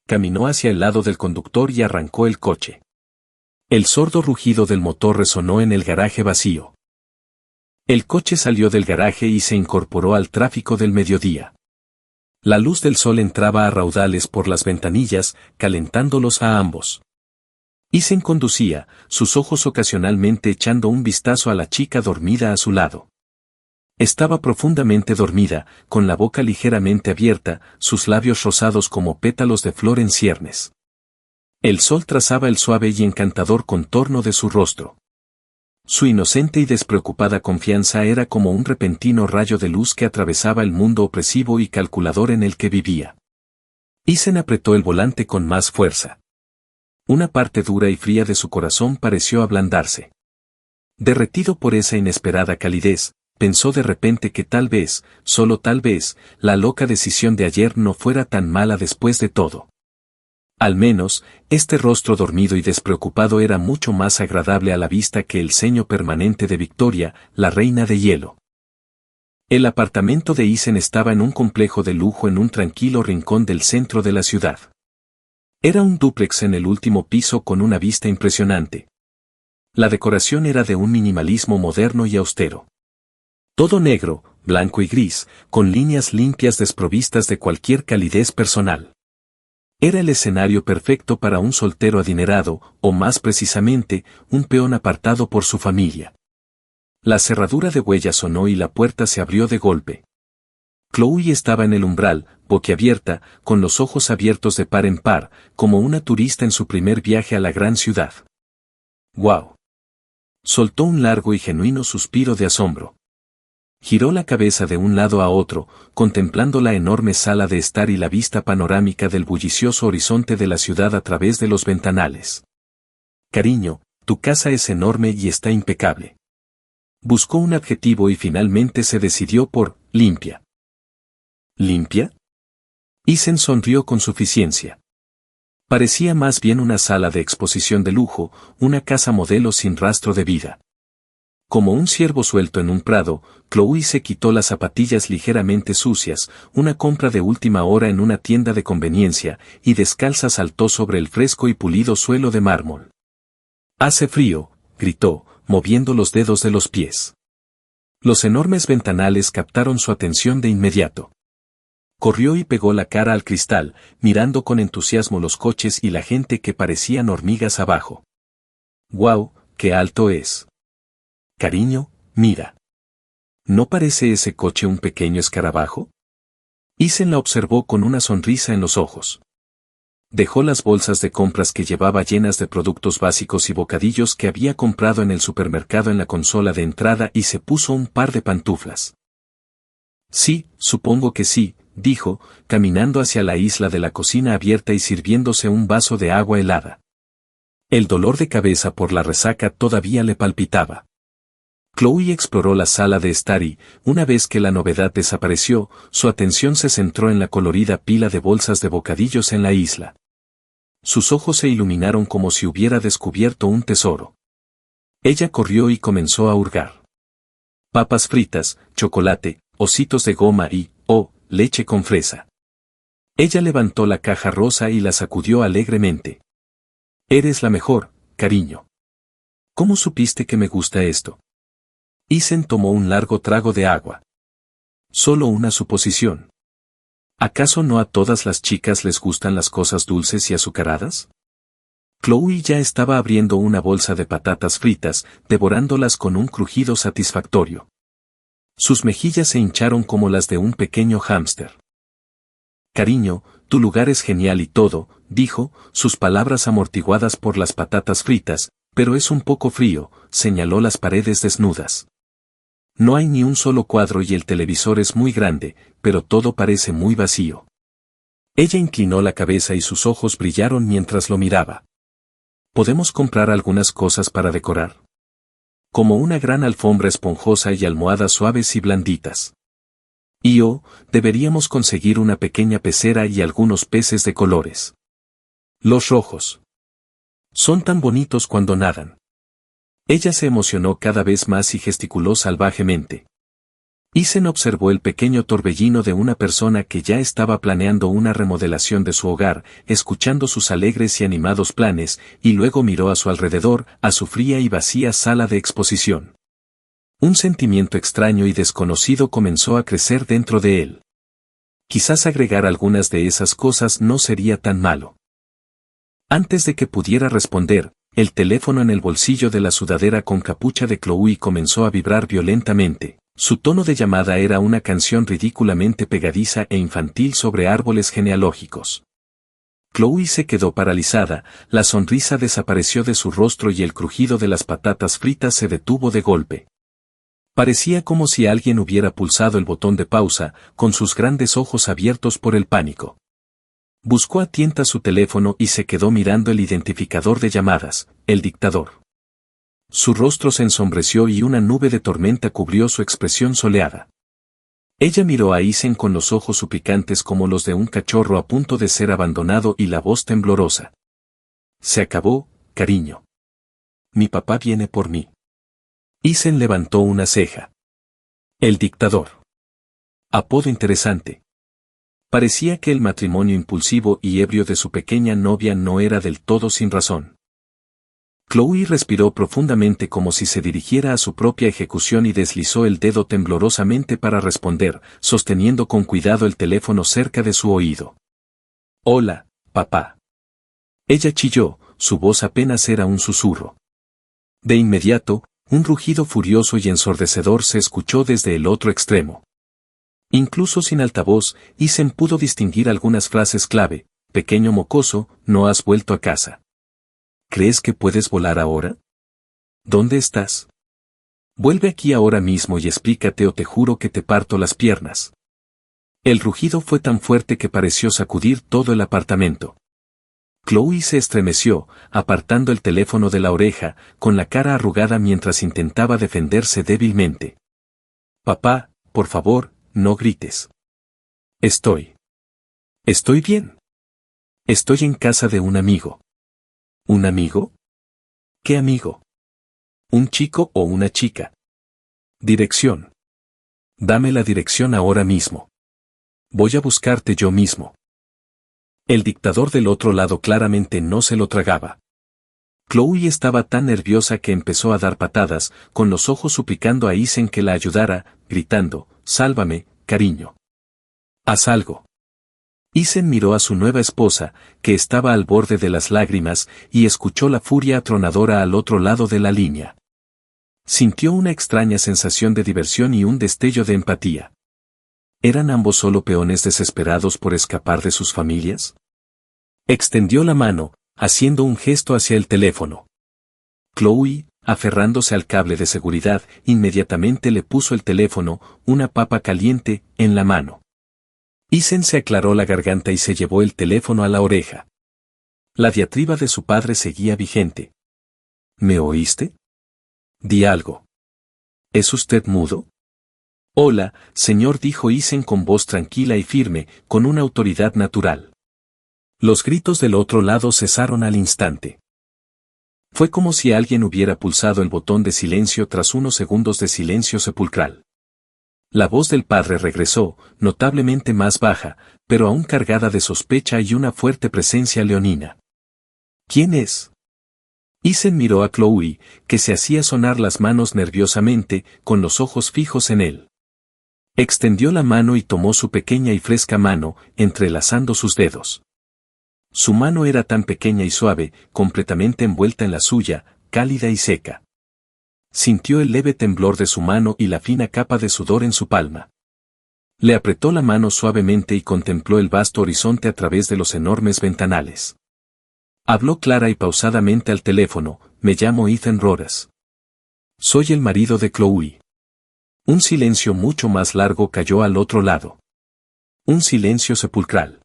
S1: Caminó hacia el lado del conductor y arrancó el coche. El sordo rugido del motor resonó en el garaje vacío. El coche salió del garaje y se incorporó al tráfico del mediodía. La luz del sol entraba a raudales por las ventanillas, calentándolos a ambos. Isen conducía, sus ojos ocasionalmente echando un vistazo a la chica dormida a su lado. Estaba profundamente dormida, con la boca ligeramente abierta, sus labios rosados como pétalos de flor en ciernes. El sol trazaba el suave y encantador contorno de su rostro. Su inocente y despreocupada confianza era como un repentino rayo de luz que atravesaba el mundo opresivo y calculador en el que vivía. Isen apretó el volante con más fuerza. Una parte dura y fría de su corazón pareció ablandarse. Derretido por esa inesperada calidez, pensó de repente que tal vez, solo tal vez, la loca decisión de ayer no fuera tan mala después de todo. Al menos, este rostro dormido y despreocupado era mucho más agradable a la vista que el ceño permanente de Victoria, la reina de hielo. El apartamento de Isen estaba en un complejo de lujo en un tranquilo rincón del centro de la ciudad. Era un dúplex en el último piso con una vista impresionante. La decoración era de un minimalismo moderno y austero. Todo negro, blanco y gris, con líneas limpias desprovistas de cualquier calidez personal. Era el escenario perfecto para un soltero adinerado, o más precisamente, un peón apartado por su familia. La cerradura de huellas sonó y la puerta se abrió de golpe. Chloe estaba en el umbral, boquiabierta, con los ojos abiertos de par en par, como una turista en su primer viaje a la gran ciudad. ¡Guau! Soltó un largo y genuino suspiro de asombro. Giró la cabeza de un lado a otro, contemplando la enorme sala de estar y la vista panorámica del bullicioso horizonte de la ciudad a través de los ventanales. Cariño, tu casa es enorme y está impecable. Buscó un adjetivo y finalmente se decidió por limpia. ¿Limpia? Isen sonrió con suficiencia. Parecía más bien una sala de exposición de lujo, una casa modelo sin rastro de vida. Como un ciervo suelto en un prado, Chloe se quitó las zapatillas ligeramente sucias, una compra de última hora en una tienda de conveniencia, y descalza saltó sobre el fresco y pulido suelo de mármol. «Hace frío», gritó, moviendo los dedos de los pies. Los enormes ventanales captaron su atención de inmediato. Corrió y pegó la cara al cristal, mirando con entusiasmo los coches y la gente que parecían hormigas abajo. «¡Guau, qué alto es! Cariño, mira. ¿No parece ese coche un pequeño escarabajo?» Isen la observó con una sonrisa en los ojos. Dejó las bolsas de compras que llevaba llenas de productos básicos y bocadillos que había comprado en el supermercado en la consola de entrada y se puso un par de pantuflas. «Sí, supongo que sí», dijo, caminando hacia la isla de la cocina abierta y sirviéndose un vaso de agua helada. El dolor de cabeza por la resaca todavía le palpitaba. Chloe exploró la sala de estar y, una vez que la novedad desapareció, su atención se centró en la colorida pila de bolsas de bocadillos en la isla. Sus ojos se iluminaron como si hubiera descubierto un tesoro. Ella corrió y comenzó a hurgar. Papas fritas, chocolate, ositos de goma y, leche con fresa. Ella levantó la caja rosa y la sacudió alegremente. «Eres la mejor, cariño. ¿Cómo supiste que me gusta esto?» Isen tomó un largo trago de agua. «Solo una suposición. ¿Acaso no a todas las chicas les gustan las cosas dulces y azucaradas?» Chloe ya estaba abriendo una bolsa de patatas fritas, devorándolas con un crujido satisfactorio. Sus mejillas se hincharon como las de un pequeño hámster. «Cariño, tu lugar es genial y todo», dijo, sus palabras amortiguadas por las patatas fritas, «pero es un poco frío», señaló las paredes desnudas. «No hay ni un solo cuadro y el televisor es muy grande, pero todo parece muy vacío». Ella inclinó la cabeza y sus ojos brillaron mientras lo miraba. «¿Podemos comprar algunas cosas para decorar? Como una gran alfombra esponjosa y almohadas suaves y blanditas. Deberíamos conseguir una pequeña pecera y algunos peces de colores. Los rojos. Son tan bonitos cuando nadan». Ella se emocionó cada vez más y gesticuló salvajemente. Isen observó el pequeño torbellino de una persona que ya estaba planeando una remodelación de su hogar, escuchando sus alegres y animados planes, y luego miró a su alrededor, a su fría y vacía sala de exposición. Un sentimiento extraño y desconocido comenzó a crecer dentro de él. Quizás agregar algunas de esas cosas no sería tan malo. Antes de que pudiera responder, el teléfono en el bolsillo de la sudadera con capucha de Chloe comenzó a vibrar violentamente. Su tono de llamada era una canción ridículamente pegadiza e infantil sobre árboles genealógicos. Chloe se quedó paralizada, la sonrisa desapareció de su rostro y el crujido de las patatas fritas se detuvo de golpe. Parecía como si alguien hubiera pulsado el botón de pausa, con sus grandes ojos abiertos por el pánico. Buscó a tientas su teléfono y se quedó mirando el identificador de llamadas, el dictador. Su rostro se ensombreció y una nube de tormenta cubrió su expresión soleada. Ella miró a Isen con los ojos suplicantes como los de un cachorro a punto de ser abandonado y la voz temblorosa. Se acabó, cariño. Mi papá viene por mí. Isen levantó una ceja. El dictador. Apodo interesante. Parecía que el matrimonio impulsivo y ebrio de su pequeña novia no era del todo sin razón. Chloe respiró profundamente como si se dirigiera a su propia ejecución y deslizó el dedo temblorosamente para responder, sosteniendo con cuidado el teléfono cerca de su oído. Hola, papá. Ella chilló, su voz apenas era un susurro. De inmediato, un rugido furioso y ensordecedor se escuchó desde el otro extremo. Incluso sin altavoz, Isen pudo distinguir algunas frases clave. Pequeño mocoso, no has vuelto a casa. ¿Crees que puedes volar ahora? ¿Dónde estás? Vuelve aquí ahora mismo y explícate o te juro que te parto las piernas. El rugido fue tan fuerte que pareció sacudir todo el apartamento. Chloe se estremeció, apartando el teléfono de la oreja, con la cara arrugada mientras intentaba defenderse débilmente. Papá, por favor, no grites. Estoy bien. Estoy en casa de un amigo. ¿Un amigo? ¿Qué amigo? ¿Un chico o una chica? Dirección. Dame la dirección ahora mismo. Voy a buscarte yo mismo. El dictador del otro lado claramente no se lo tragaba. Chloe estaba tan nerviosa que empezó a dar patadas, con los ojos suplicando a Isen que la ayudara, gritando, «Sálvame, cariño. Haz algo». Isen miró a su nueva esposa, que estaba al borde de las lágrimas, y escuchó la furia atronadora al otro lado de la línea. Sintió una extraña sensación de diversión y un destello de empatía. ¿Eran ambos solo peones desesperados por escapar de sus familias? Extendió la mano, haciendo un gesto hacia el teléfono. Chloe, aferrándose al cable de seguridad, inmediatamente le puso el teléfono, una papa caliente, en la mano. Isen se aclaró la garganta y se llevó el teléfono a la oreja. La diatriba de su padre seguía vigente. ¿Me oíste? Di algo. ¿Es usted mudo? Hola, señor, dijo Isen con voz tranquila y firme, con una autoridad natural. Los gritos del otro lado cesaron al instante. Fue como si alguien hubiera pulsado el botón de silencio tras unos segundos de silencio sepulcral. La voz del padre regresó, notablemente más baja, pero aún cargada de sospecha y una fuerte presencia leonina. ¿Quién es? Isen miró a Chloe, que se hacía sonar las manos nerviosamente, con los ojos fijos en él. Extendió la mano y tomó su pequeña y fresca mano, entrelazando sus dedos. Su mano era tan pequeña y suave, completamente envuelta en la suya, cálida y seca. Sintió el leve temblor de su mano y la fina capa de sudor en su palma. Le apretó la mano suavemente y contempló el vasto horizonte a través de los enormes ventanales. Habló clara y pausadamente al teléfono, me llamo Ethan Rodas. Soy el marido de Chloe. Un silencio mucho más largo cayó al otro lado. Un silencio sepulcral.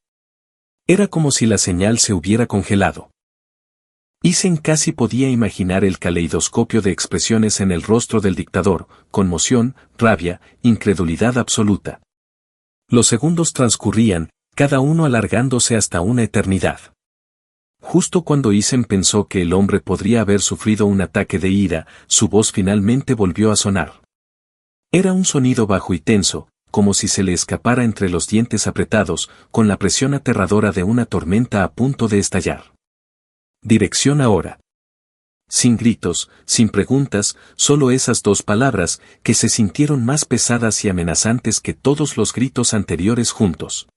S1: Era como si la señal se hubiera congelado. Isen casi podía imaginar el caleidoscopio de expresiones en el rostro del dictador, conmoción, rabia, incredulidad absoluta. Los segundos transcurrían, cada uno alargándose hasta una eternidad. Justo cuando Isen pensó que el hombre podría haber sufrido un ataque de ira, su voz finalmente volvió a sonar. Era un sonido bajo y tenso, como si se le escapara entre los dientes apretados, con la presión aterradora de una tormenta a punto de estallar. Dirección ahora. Sin gritos, sin preguntas, solo esas dos palabras, que se sintieron más pesadas y amenazantes que todos los gritos anteriores juntos.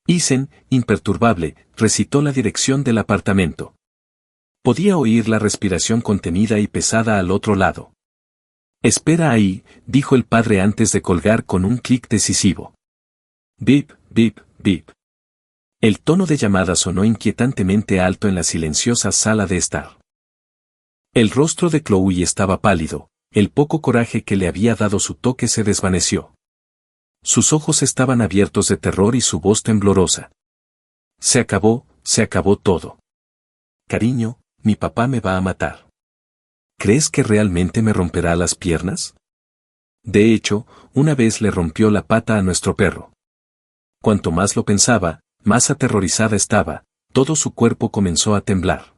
S1: Isen, imperturbable, recitó la dirección del apartamento. Podía oír la respiración contenida y pesada al otro lado. Espera ahí, dijo el padre antes de colgar con un clic decisivo. Bip, bip, bip. El tono de llamada sonó inquietantemente alto en la silenciosa sala de estar. El rostro de Chloe estaba pálido, el poco coraje que le había dado su toque se desvaneció. Sus ojos estaban abiertos de terror y su voz temblorosa. Se acabó todo. Cariño, mi papá me va a matar. ¿Crees que realmente me romperá las piernas? De hecho, una vez le rompió la pata a nuestro perro. Cuanto más lo pensaba, más aterrorizada estaba, todo su cuerpo comenzó a temblar.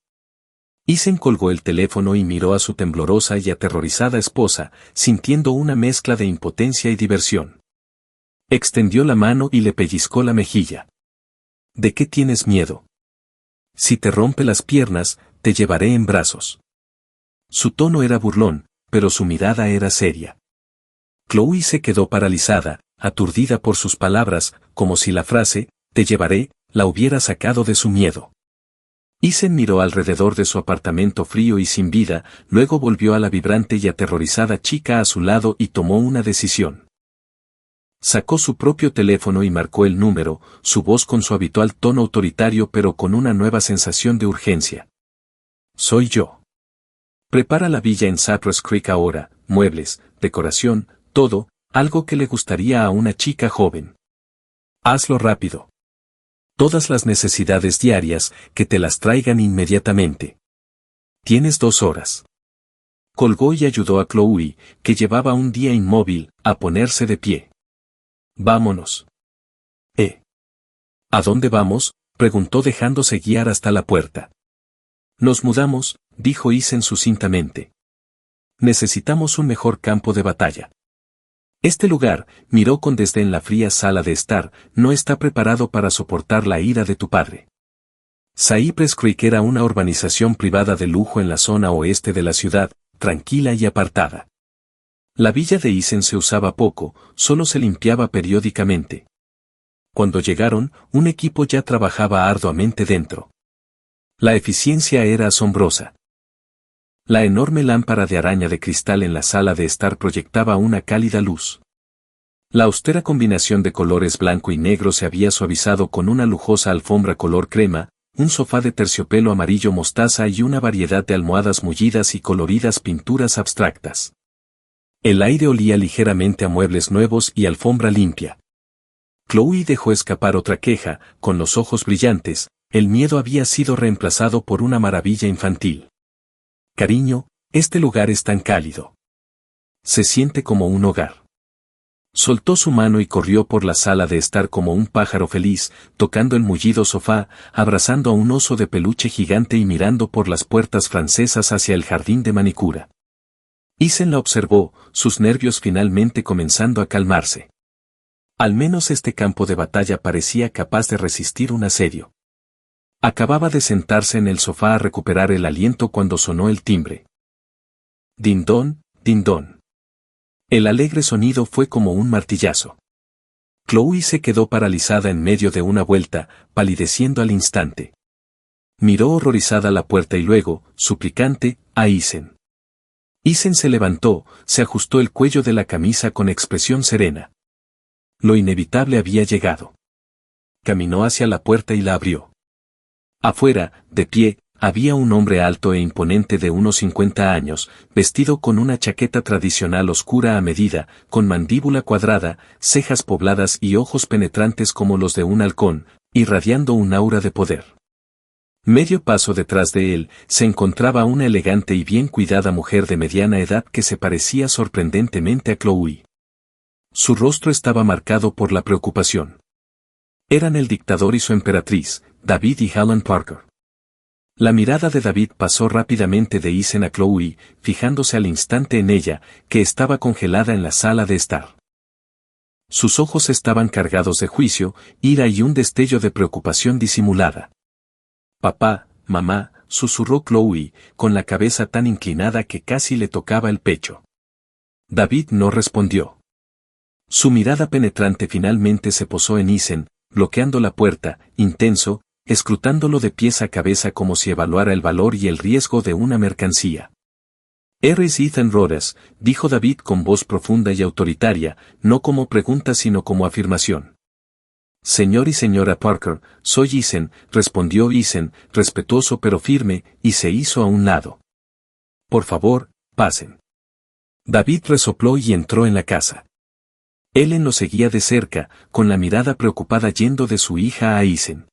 S1: Ethan colgó el teléfono y miró a su temblorosa y aterrorizada esposa, sintiendo una mezcla de impotencia y diversión. Extendió la mano y le pellizcó la mejilla. ¿De qué tienes miedo? Si te rompe las piernas, te llevaré en brazos. Su tono era burlón, pero su mirada era seria. Chloe se quedó paralizada, aturdida por sus palabras, como si la frase, te llevaré, la hubiera sacado de su miedo. Ethan miró alrededor de su apartamento frío y sin vida, luego volvió a la vibrante y aterrorizada chica a su lado y tomó una decisión. Sacó su propio teléfono y marcó el número, su voz con su habitual tono autoritario pero con una nueva sensación de urgencia. Soy yo. Prepara la villa en Cypress Creek ahora, muebles, decoración, todo, algo que le gustaría a una chica joven. Hazlo rápido. Todas las necesidades diarias, que te las traigan inmediatamente. Tienes 2 horas. Colgó y ayudó a Chloe, que llevaba un día inmóvil, a ponerse de pie. Vámonos. ¿A dónde vamos? Preguntó dejándose guiar hasta la puerta. Nos mudamos, dijo Ethan sucintamente. Necesitamos un mejor campo de batalla. Este lugar, miró con desdén la fría sala de estar, no está preparado para soportar la ira de tu padre. Cypress Creek era una urbanización privada de lujo en la zona oeste de la ciudad, tranquila y apartada. La villa de Ethan se usaba poco, solo se limpiaba periódicamente. Cuando llegaron, un equipo ya trabajaba arduamente dentro. La eficiencia era asombrosa. La enorme lámpara de araña de cristal en la sala de estar proyectaba una cálida luz. La austera combinación de colores blanco y negro se había suavizado con una lujosa alfombra color crema, un sofá de terciopelo amarillo mostaza y una variedad de almohadas mullidas y coloridas pinturas abstractas. El aire olía ligeramente a muebles nuevos y alfombra limpia. Chloe dejó escapar otra queja, con los ojos brillantes, el miedo había sido reemplazado por una maravilla infantil. Cariño, este lugar es tan cálido. Se siente como un hogar. Soltó su mano y corrió por la sala de estar como un pájaro feliz, tocando el mullido sofá, abrazando a un oso de peluche gigante y mirando por las puertas francesas hacia el jardín de manicura. Ethan la observó, sus nervios finalmente comenzando a calmarse. Al menos este campo de batalla parecía capaz de resistir un asedio. Acababa de sentarse en el sofá a recuperar el aliento cuando sonó el timbre. Din-don, din-don. El alegre sonido fue como un martillazo. Chloe se quedó paralizada en medio de una vuelta, palideciendo al instante. Miró horrorizada la puerta y luego, suplicante, a Ethan. Ethan se levantó, se ajustó el cuello de la camisa con expresión serena. Lo inevitable había llegado. Caminó hacia la puerta y la abrió. Afuera, de pie, había un hombre alto e imponente de unos 50 años, vestido con una chaqueta tradicional oscura a medida, con mandíbula cuadrada, cejas pobladas y ojos penetrantes como los de un halcón, irradiando un aura de poder. Medio paso detrás de él, se encontraba una elegante y bien cuidada mujer de mediana edad que se parecía sorprendentemente a Chloe. Su rostro estaba marcado por la preocupación. Eran el dictador y su emperatriz, David y Helen Parker. La mirada de David pasó rápidamente de Ethan a Chloe, fijándose al instante en ella, que estaba congelada en la sala de estar. Sus ojos estaban cargados de juicio, ira y un destello de preocupación disimulada. Papá, mamá, susurró Chloe, con la cabeza tan inclinada que casi le tocaba el pecho. David no respondió. Su mirada penetrante finalmente se posó en Ethan, bloqueando la puerta, intenso, escrutándolo de pies a cabeza como si evaluara el valor y el riesgo de una mercancía. «Eres Ethan Rhodes», dijo David con voz profunda y autoritaria, no como pregunta sino como afirmación. Señor y señora Parker, soy Isen, respondió Isen, respetuoso pero firme, y se hizo a un lado. Por favor, pasen. David resopló y entró en la casa. Ellen lo seguía de cerca, con la mirada preocupada yendo de su hija a Isen.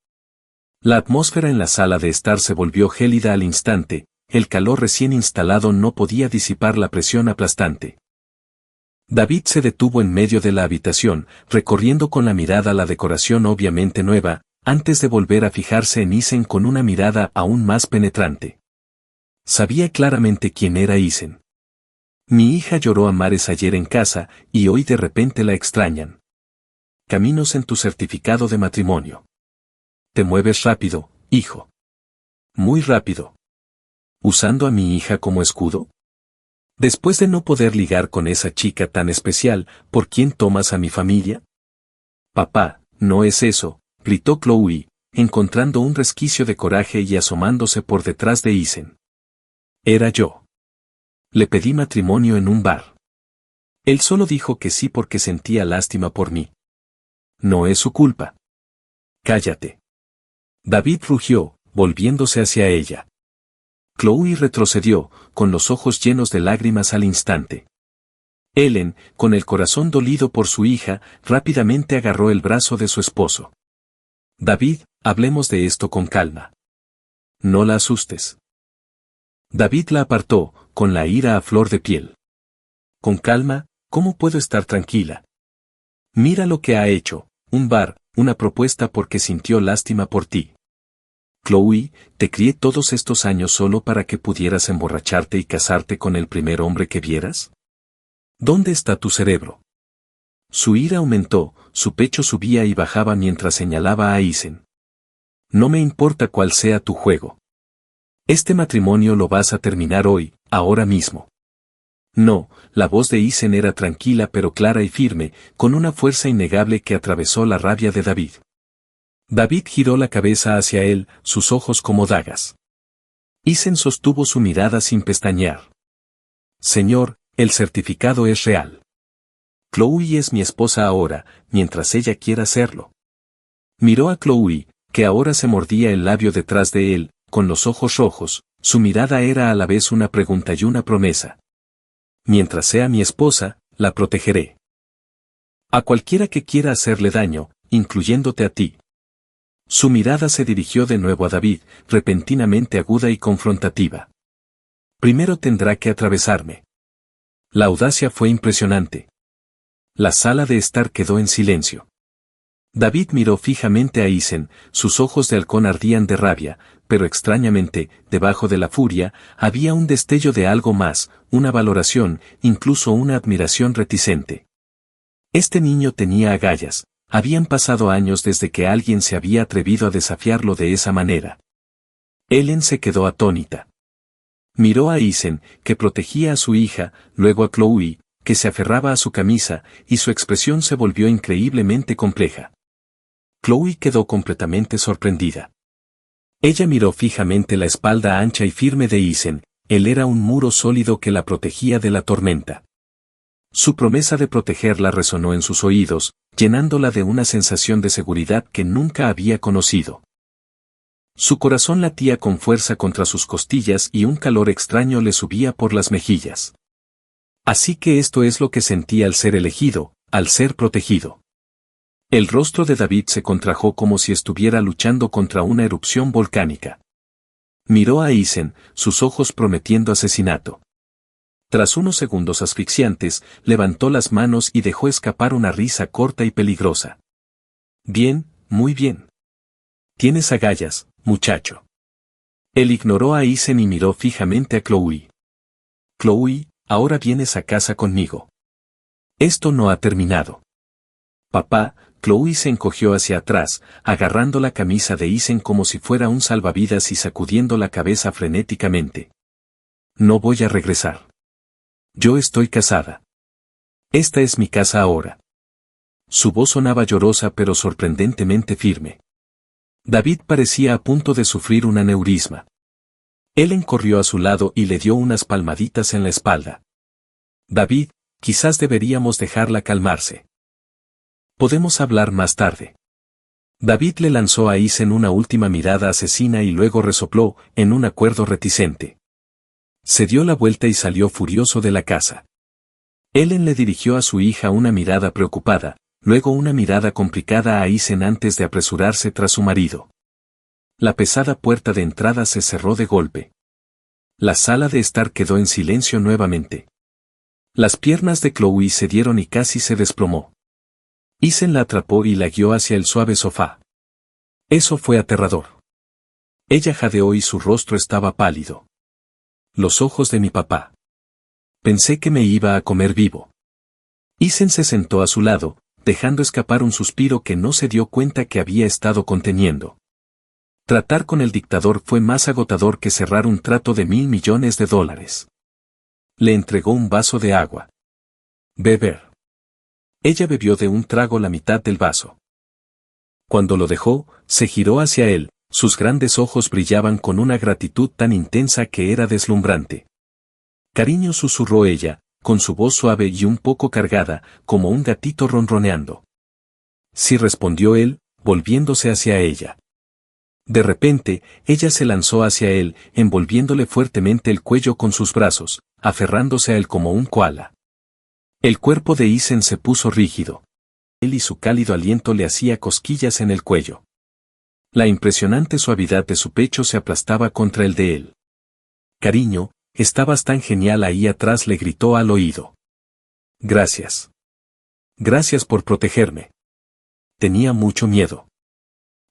S1: La atmósfera en la sala de estar se volvió gélida al instante, el calor recién instalado no podía disipar la presión aplastante. David se detuvo en medio de la habitación, recorriendo con la mirada la decoración obviamente nueva, antes de volver a fijarse en Isen con una mirada aún más penetrante. Sabía claramente quién era Isen. Mi hija lloró a mares ayer en casa, y hoy de repente la extrañan. Caminos en tu certificado de matrimonio. Te mueves rápido, hijo. Muy rápido. ¿Usando a mi hija como escudo? Después de no poder ligar con esa chica tan especial, ¿por quién tomas a mi familia? Papá, no es eso, gritó Chloe, encontrando un resquicio de coraje y asomándose por detrás de Isen. Era yo. Le pedí matrimonio en un bar. Él solo dijo que sí porque sentía lástima por mí. No es su culpa. Cállate. David rugió, volviéndose hacia ella. Chloe retrocedió, con los ojos llenos de lágrimas al instante. Ellen, con el corazón dolido por su hija, rápidamente agarró el brazo de su esposo. David, hablemos de esto con calma. No la asustes. David la apartó, con la ira a flor de piel. Con calma, ¿cómo puedo estar tranquila? Mira lo que ha hecho, un bar, una propuesta porque sintió lástima por ti. Chloe, te crié todos estos años solo para que pudieras emborracharte y casarte con el primer hombre que vieras. ¿Dónde está tu cerebro? Su ira aumentó, su pecho subía y bajaba mientras señalaba a Isen. No me importa cuál sea tu juego. Este matrimonio lo vas a terminar hoy, ahora mismo. No, la voz de Isen era tranquila pero clara y firme, con una fuerza innegable que atravesó la rabia de David. David giró la cabeza hacia él, sus ojos como dagas. Isen sostuvo su mirada sin pestañear. Señor, el certificado es real. Chloe es mi esposa ahora, mientras ella quiera serlo. Miró a Chloe, que ahora se mordía el labio detrás de él, con los ojos rojos, su mirada era a la vez una pregunta y una promesa. Mientras sea mi esposa, la protegeré. A cualquiera que quiera hacerle daño, incluyéndote a ti. Su mirada se dirigió de nuevo a David, repentinamente aguda y confrontativa. Primero tendrá que atravesarme. La audacia fue impresionante. La sala de estar quedó en silencio. David miró fijamente a Isen, sus ojos de halcón ardían de rabia, pero extrañamente, debajo de la furia, había un destello de algo más, una valoración, incluso una admiración reticente. Este niño tenía agallas, habían pasado años desde que alguien se había atrevido a desafiarlo de esa manera. Ellen se quedó atónita. Miró a Isen, que protegía a su hija, luego a Chloe, que se aferraba a su camisa, y su expresión se volvió increíblemente compleja. Chloe quedó completamente sorprendida. Ella miró fijamente la espalda ancha y firme de Isen, él era un muro sólido que la protegía de la tormenta. Su promesa de protegerla resonó en sus oídos, llenándola de una sensación de seguridad que nunca había conocido. Su corazón latía con fuerza contra sus costillas y un calor extraño le subía por las mejillas. Así que esto es lo que sentía al ser elegido, al ser protegido. El rostro de David se contrajo como si estuviera luchando contra una erupción volcánica. Miró a Isen, sus ojos prometiendo asesinato. Tras unos segundos asfixiantes, levantó las manos y dejó escapar una risa corta y peligrosa. Bien, muy bien. Tienes agallas, muchacho. Él ignoró a Isen y miró fijamente a Chloe. Chloe, ahora vienes a casa conmigo. Esto no ha terminado. Papá, Chloe se encogió hacia atrás, agarrando la camisa de Isen como si fuera un salvavidas y sacudiendo la cabeza frenéticamente. No voy a regresar. Yo estoy casada. Esta es mi casa ahora. Su voz sonaba llorosa pero sorprendentemente firme. David parecía a punto de sufrir un aneurisma. Ellen corrió a su lado y le dio unas palmaditas en la espalda. David, quizás deberíamos dejarla calmarse. Podemos hablar más tarde. David le lanzó a Isen una última mirada asesina y luego resopló, en un acuerdo reticente. Se dio la vuelta y salió furioso de la casa. Ellen le dirigió a su hija una mirada preocupada, luego una mirada complicada a Isen antes de apresurarse tras su marido. La pesada puerta de entrada se cerró de golpe. La sala de estar quedó en silencio nuevamente. Las piernas de Chloe cedieron y casi se desplomó. Isen la atrapó y la guió hacia el suave sofá. Eso fue aterrador. Ella jadeó y su rostro estaba pálido. Los ojos de mi papá. Pensé que me iba a comer vivo. Isen se sentó a su lado, dejando escapar un suspiro que no se dio cuenta que había estado conteniendo. Tratar con el dictador fue más agotador que cerrar un trato de $1.000 millones. Le entregó un vaso de agua. Beber. Ella bebió de un trago la mitad del vaso. Cuando lo dejó, se giró hacia él, sus grandes ojos brillaban con una gratitud tan intensa que era deslumbrante. Cariño, susurró ella, con su voz suave y un poco cargada, como un gatito ronroneando. Sí, respondió él, volviéndose hacia ella. De repente, ella se lanzó hacia él, envolviéndole fuertemente el cuello con sus brazos, aferrándose a él como un koala. El cuerpo de Isen se puso rígido. Él y su cálido aliento le hacía cosquillas en el cuello. La impresionante suavidad de su pecho se aplastaba contra el de él. Cariño, estabas tan genial ahí atrás, le gritó al oído. Gracias. Gracias por protegerme. Tenía mucho miedo.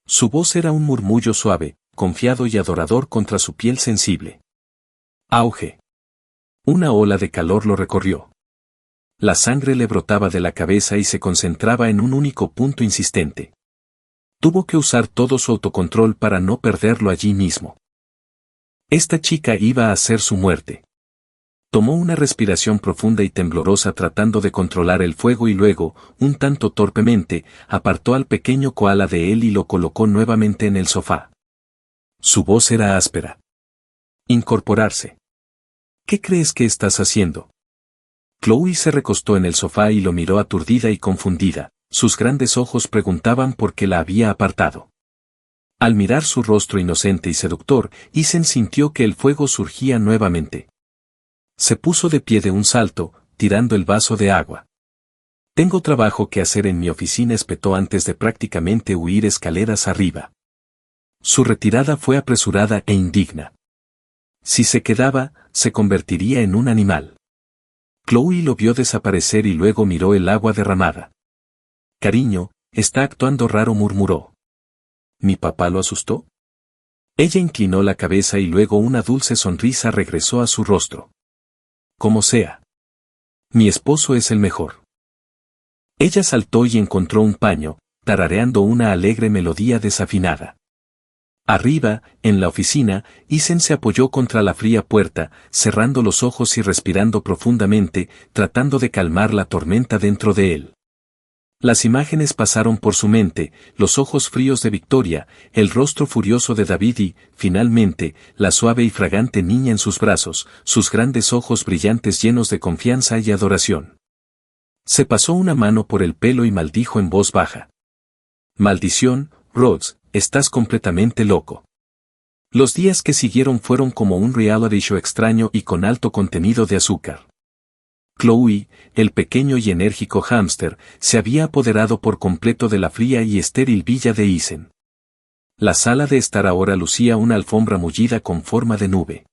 S1: Su voz era un murmullo suave, confiado y adorador contra su piel sensible. Auge. Una ola de calor lo recorrió. La sangre le brotaba de la cabeza y se concentraba en un único punto insistente. Tuvo que usar todo su autocontrol para no perderlo allí mismo. Esta chica iba a ser su muerte. Tomó una respiración profunda y temblorosa tratando de controlar el fuego y luego, un tanto torpemente, apartó al pequeño koala de él y lo colocó nuevamente en el sofá. Su voz era áspera. Incorporarse. ¿Qué crees que estás haciendo? Chloe se recostó en el sofá y lo miró aturdida y confundida, sus grandes ojos preguntaban por qué la había apartado. Al mirar su rostro inocente y seductor, Isen sintió que el fuego surgía nuevamente. Se puso de pie de un salto, tirando el vaso de agua. Tengo trabajo que hacer en mi oficina, espetó antes de prácticamente huir escaleras arriba. Su retirada fue apresurada e indigna. Si se quedaba, se convertiría en un animal. Chloe lo vio desaparecer y luego miró el agua derramada. Cariño, está actuando raro, murmuró. ¿Mi papá lo asustó? Ella inclinó la cabeza y luego una dulce sonrisa regresó a su rostro. Como sea. Mi esposo es el mejor. Ella saltó y encontró un paño, tarareando una alegre melodía desafinada. Arriba, en la oficina, Isen se apoyó contra la fría puerta, cerrando los ojos y respirando profundamente, tratando de calmar la tormenta dentro de él. Las imágenes pasaron por su mente, los ojos fríos de Victoria, el rostro furioso de David y, finalmente, la suave y fragante niña en sus brazos, sus grandes ojos brillantes llenos de confianza y adoración. Se pasó una mano por el pelo y maldijo en voz baja. Maldición, Rhodes, estás completamente loco. Los días que siguieron fueron como un reality show extraño y con alto contenido de azúcar. Chloe, el pequeño y enérgico hámster, se había apoderado por completo de la fría y estéril villa de Isen. La sala de estar ahora lucía una alfombra mullida con forma de nube.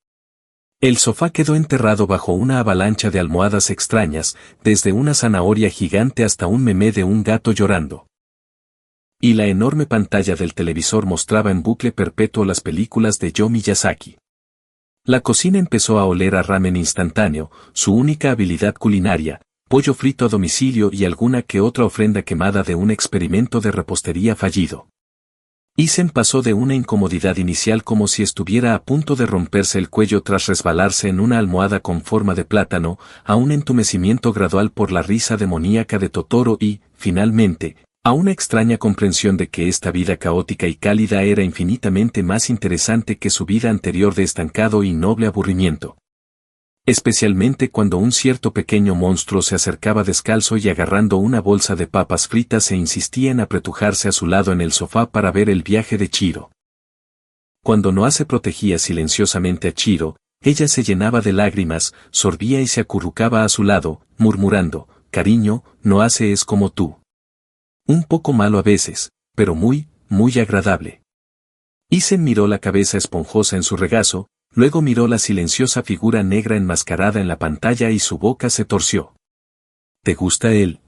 S1: El sofá quedó enterrado bajo una avalancha de almohadas extrañas, desde una zanahoria gigante hasta un memé de un gato llorando. Y la enorme pantalla del televisor mostraba en bucle perpetuo las películas de Hayao Miyazaki. La cocina empezó a oler a ramen instantáneo, su única habilidad culinaria, pollo frito a domicilio y alguna que otra ofrenda quemada de un experimento de repostería fallido. Isen pasó de una incomodidad inicial como si estuviera a punto de romperse el cuello tras resbalarse en una almohada con forma de plátano, a un entumecimiento gradual por la risa demoníaca de Totoro y, finalmente, a una extraña comprensión de que esta vida caótica y cálida era infinitamente más interesante que su vida anterior de estancado y noble aburrimiento. Especialmente cuando un cierto pequeño monstruo se acercaba descalzo y agarrando una bolsa de papas fritas e insistía en apretujarse a su lado en el sofá para ver el viaje de Chiro. Cuando Noah protegía silenciosamente a Chiro, ella se llenaba de lágrimas, sorbía y se acurrucaba a su lado, murmurando, «Cariño, Noah es como tú. Un poco malo a veces, pero muy, muy agradable». Isen miró la cabeza esponjosa en su regazo, luego miró la silenciosa figura negra enmascarada en la pantalla y su boca se torció. «¿Te gusta él?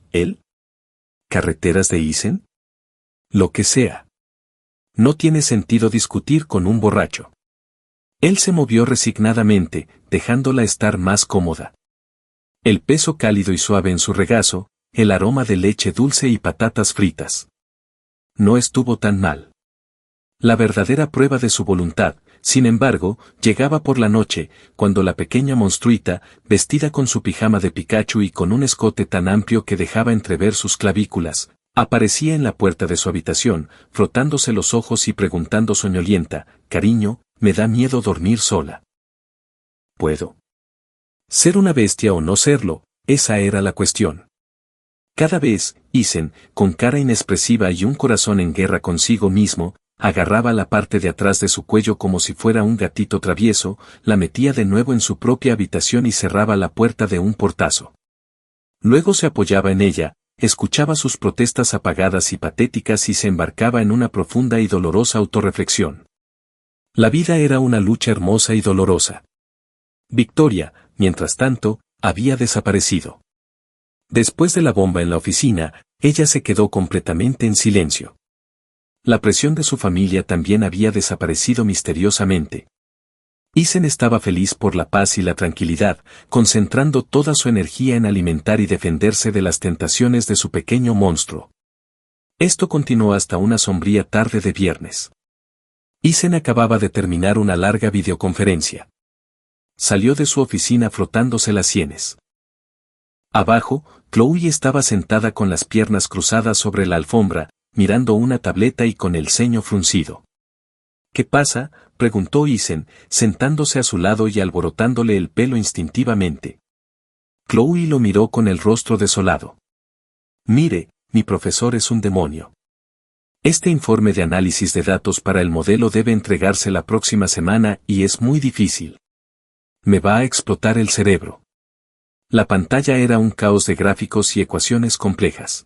S1: ¿Carreteras de Isen? Lo que sea. No tiene sentido discutir con un borracho». Él se movió resignadamente, dejándola estar más cómoda. El peso cálido y suave en su regazo, el aroma de leche dulce y patatas fritas. No estuvo tan mal. La verdadera prueba de su voluntad, sin embargo, llegaba por la noche, cuando la pequeña monstruita, vestida con su pijama de Pikachu y con un escote tan amplio que dejaba entrever sus clavículas, aparecía en la puerta de su habitación, frotándose los ojos y preguntando soñolienta, «Cariño, me da miedo dormir sola». ¿Puedo ser una bestia o no serlo? Esa era la cuestión. Cada vez, Isen, con cara inexpresiva y un corazón en guerra consigo mismo, agarraba la parte de atrás de su cuello como si fuera un gatito travieso, la metía de nuevo en su propia habitación y cerraba la puerta de un portazo. Luego se apoyaba en ella, escuchaba sus protestas apagadas y patéticas y se embarcaba en una profunda y dolorosa autorreflexión. La vida era una lucha hermosa y dolorosa. Victoria, mientras tanto, había desaparecido. Después de la bomba en la oficina, ella se quedó completamente en silencio. La presión de su familia también había desaparecido misteriosamente. Isen estaba feliz por la paz y la tranquilidad, concentrando toda su energía en alimentar y defenderse de las tentaciones de su pequeño monstruo. Esto continuó hasta una sombría tarde de viernes. Isen acababa de terminar una larga videoconferencia. Salió de su oficina frotándose las sienes. Abajo, Chloe estaba sentada con las piernas cruzadas sobre la alfombra, mirando una tableta y con el ceño fruncido. «¿Qué pasa?», preguntó Isen, sentándose a su lado y alborotándole el pelo instintivamente. Chloe lo miró con el rostro desolado. «Mire, mi profesor es un demonio. Este informe de análisis de datos para el modelo debe entregarse la próxima semana y es muy difícil. Me va a explotar el cerebro». La pantalla era un caos de gráficos y ecuaciones complejas.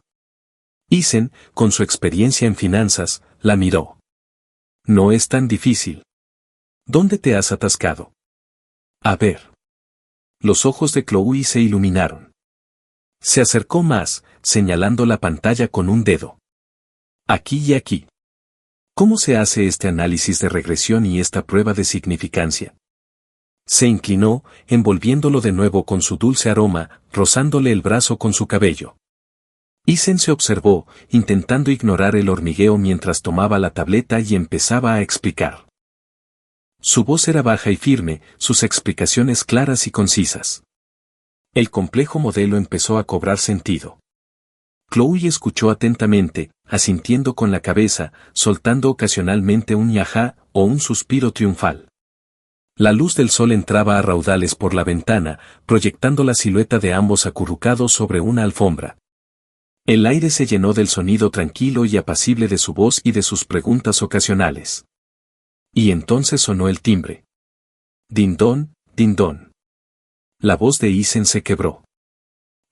S1: Isen, con su experiencia en finanzas, la miró. «No es tan difícil. ¿Dónde te has atascado?» «A ver». Los ojos de Chloe se iluminaron. Se acercó más, señalando la pantalla con un dedo. «Aquí y aquí. ¿Cómo se hace este análisis de regresión y esta prueba de significancia?» Se inclinó, envolviéndolo de nuevo con su dulce aroma, rozándole el brazo con su cabello. Isen se observó, intentando ignorar el hormigueo mientras tomaba la tableta y empezaba a explicar. Su voz era baja y firme, sus explicaciones claras y concisas. El complejo modelo empezó a cobrar sentido. Chloe escuchó atentamente, asintiendo con la cabeza, soltando ocasionalmente un yajá o un suspiro triunfal. La luz del sol entraba a raudales por la ventana, proyectando la silueta de ambos acurrucados sobre una alfombra. El aire se llenó del sonido tranquilo y apacible de su voz y de sus preguntas ocasionales. Y entonces sonó el timbre. Din-don, din-don. La voz de Isen se quebró.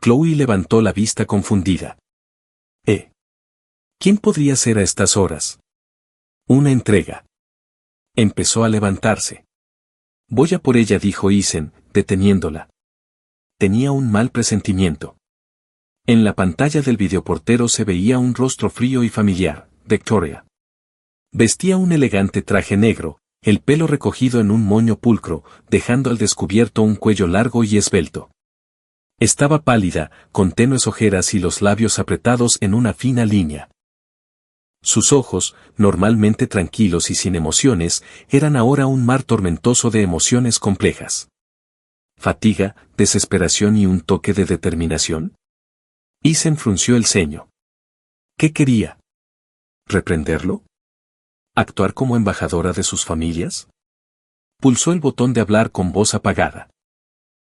S1: Chloe levantó la vista confundida. ¿Quién podría ser a estas horas? Una entrega. Empezó a levantarse. «Voy a por ella», dijo Isen, deteniéndola. Tenía un mal presentimiento. En la pantalla del videoportero se veía un rostro frío y familiar, Victoria. Vestía un elegante traje negro, el pelo recogido en un moño pulcro, dejando al descubierto un cuello largo y esbelto. Estaba pálida, con tenues ojeras y los labios apretados en una fina línea. Sus ojos, normalmente tranquilos y sin emociones, eran ahora un mar tormentoso de emociones complejas. Fatiga, desesperación y un toque de determinación. Isen frunció el ceño. ¿Qué quería? ¿Reprenderlo? ¿Actuar como embajadora de sus familias? Pulsó el botón de hablar con voz apagada.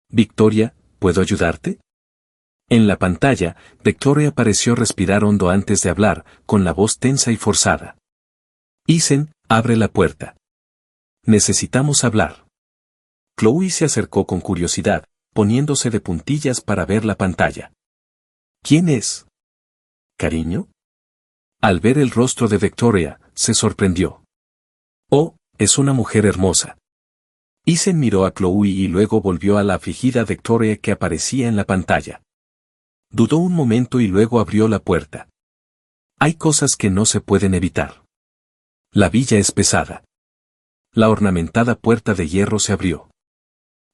S1: Victoria, ¿puedo ayudarte? En la pantalla, Victoria pareció respirar hondo antes de hablar, con la voz tensa y forzada. Isen, abre la puerta. Necesitamos hablar. Chloe se acercó con curiosidad, poniéndose de puntillas para ver la pantalla. ¿Quién es? ¿Cariño? Al ver el rostro de Victoria, se sorprendió. Oh, es una mujer hermosa. Isen miró a Chloe y luego volvió a la afligida Victoria que aparecía en la pantalla. Dudó un momento y luego abrió la puerta. Hay cosas que no se pueden evitar. La villa es pesada. La ornamentada puerta de hierro se abrió.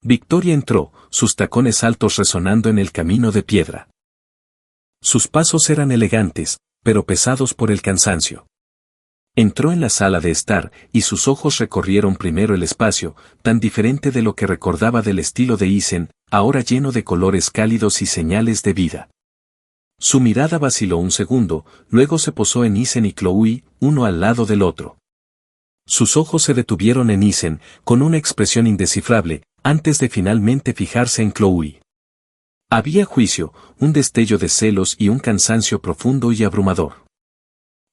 S1: Victoria entró, sus tacones altos resonando en el camino de piedra. Sus pasos eran elegantes, pero pesados por el cansancio. Entró en la sala de estar, y sus ojos recorrieron primero el espacio, tan diferente de lo que recordaba del estilo de Isen, ahora lleno de colores cálidos y señales de vida. Su mirada vaciló un segundo, luego se posó en Isen y Chloe, uno al lado del otro. Sus ojos se detuvieron en Isen, con una expresión indescifrable, antes de finalmente fijarse en Chloe. Había juicio, un destello de celos y un cansancio profundo y abrumador.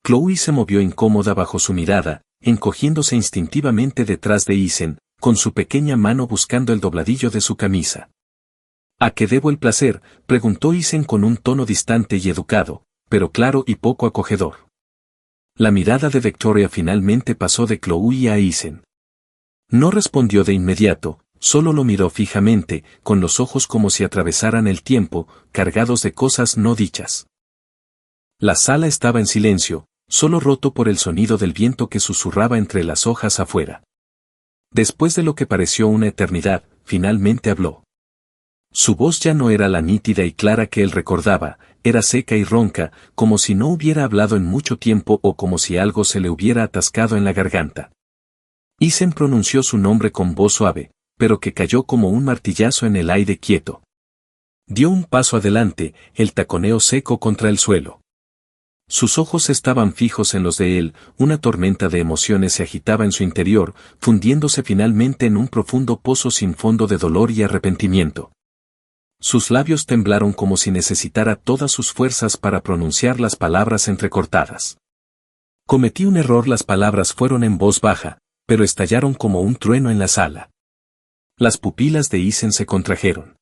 S1: Chloe se movió incómoda bajo su mirada, encogiéndose instintivamente detrás de Isen, con su pequeña mano buscando el dobladillo de su camisa. ¿A qué debo el placer?, preguntó Isen con un tono distante y educado, pero claro y poco acogedor. La mirada de Victoria finalmente pasó de Chloe a Isen. No respondió de inmediato, solo lo miró fijamente, con los ojos como si atravesaran el tiempo, cargados de cosas no dichas. La sala estaba en silencio, solo roto por el sonido del viento que susurraba entre las hojas afuera. Después de lo que pareció una eternidad, finalmente habló. Su voz ya no era la nítida y clara que él recordaba, era seca y ronca, como si no hubiera hablado en mucho tiempo o como si algo se le hubiera atascado en la garganta. Isen pronunció su nombre con voz suave, pero que cayó como un martillazo en el aire quieto. Dio un paso adelante, el taconeo seco contra el suelo. Sus ojos estaban fijos en los de él, una tormenta de emociones se agitaba en su interior, fundiéndose finalmente en un profundo pozo sin fondo de dolor y arrepentimiento. Sus labios temblaron como si necesitara todas sus fuerzas para pronunciar las palabras entrecortadas. Cometí un error, las palabras fueron en voz baja, pero estallaron como un trueno en la sala. Las pupilas de Isen se contrajeron.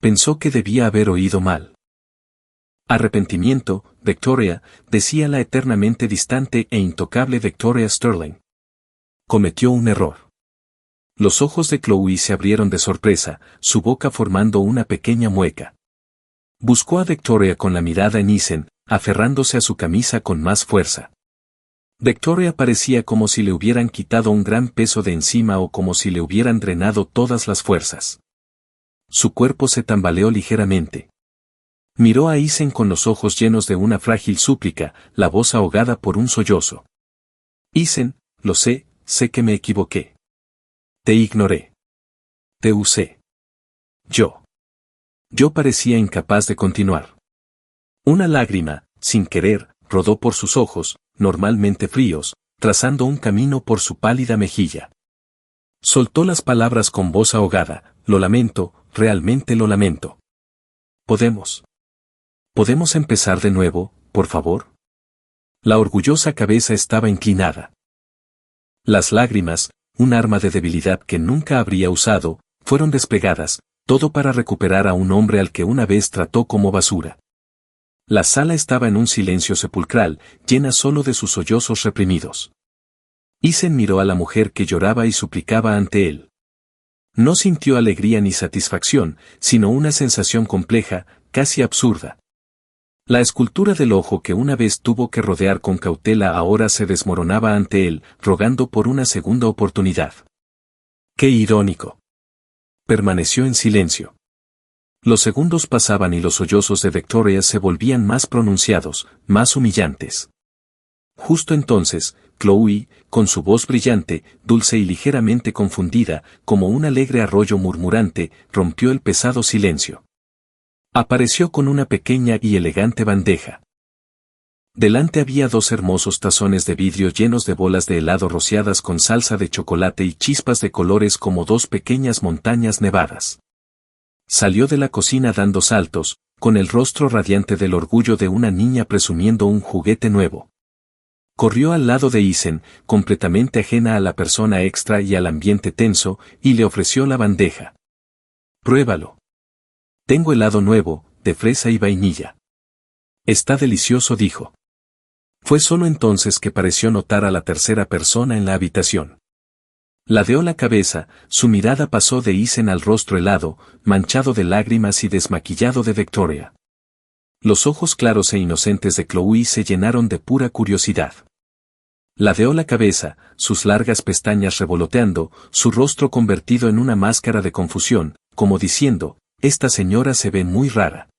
S1: Pensó que debía haber oído mal. Arrepentimiento, Victoria, decía la eternamente distante e intocable Victoria Sterling. Cometió un error. Los ojos de Chloe se abrieron de sorpresa, su boca formando una pequeña mueca. Buscó a Victoria con la mirada en Isen, aferrándose a su camisa con más fuerza. Victoria parecía como si le hubieran quitado un gran peso de encima o como si le hubieran drenado todas las fuerzas. Su cuerpo se tambaleó ligeramente. Miró a Isen con los ojos llenos de una frágil súplica, la voz ahogada por un sollozo. Isen, lo sé que me equivoqué. Te ignoré. Te usé. Yo parecía incapaz de continuar. Una lágrima, sin querer, rodó por sus ojos, normalmente fríos, trazando un camino por su pálida mejilla. Soltó las palabras con voz ahogada, lo lamento, realmente lo lamento. ¿Podemos empezar de nuevo, por favor? La orgullosa cabeza estaba inclinada. Las lágrimas, un arma de debilidad que nunca habría usado, fueron desplegadas, todo para recuperar a un hombre al que una vez trató como basura. La sala estaba en un silencio sepulcral, llena solo de sus sollozos reprimidos. Isen miró a la mujer que lloraba y suplicaba ante él. No sintió alegría ni satisfacción, sino una sensación compleja, casi absurda. La escultura del ojo que una vez tuvo que rodear con cautela ahora se desmoronaba ante él, rogando por una segunda oportunidad. ¡Qué irónico! Permaneció en silencio. Los segundos pasaban y los sollozos de Victoria se volvían más pronunciados, más humillantes. Justo entonces, Chloe, con su voz brillante, dulce y ligeramente confundida, como un alegre arroyo murmurante, rompió el pesado silencio. Apareció con una pequeña y elegante bandeja. Delante había dos hermosos tazones de vidrio llenos de bolas de helado rociadas con salsa de chocolate y chispas de colores como dos pequeñas montañas nevadas. Salió de la cocina dando saltos, con el rostro radiante del orgullo de una niña presumiendo un juguete nuevo. Corrió al lado de Isen, completamente ajena a la persona extra y al ambiente tenso, y le ofreció la bandeja. Pruébalo. Tengo helado nuevo, de fresa y vainilla. Está delicioso, dijo. Fue solo entonces que pareció notar a la tercera persona en la habitación. Ladeó la cabeza, su mirada pasó de Isen al rostro helado, manchado de lágrimas y desmaquillado de Victoria. Los ojos claros e inocentes de Chloe se llenaron de pura curiosidad. Ladeó la cabeza, sus largas pestañas revoloteando, su rostro convertido en una máscara de confusión, como diciendo, esta señora se ve muy rara.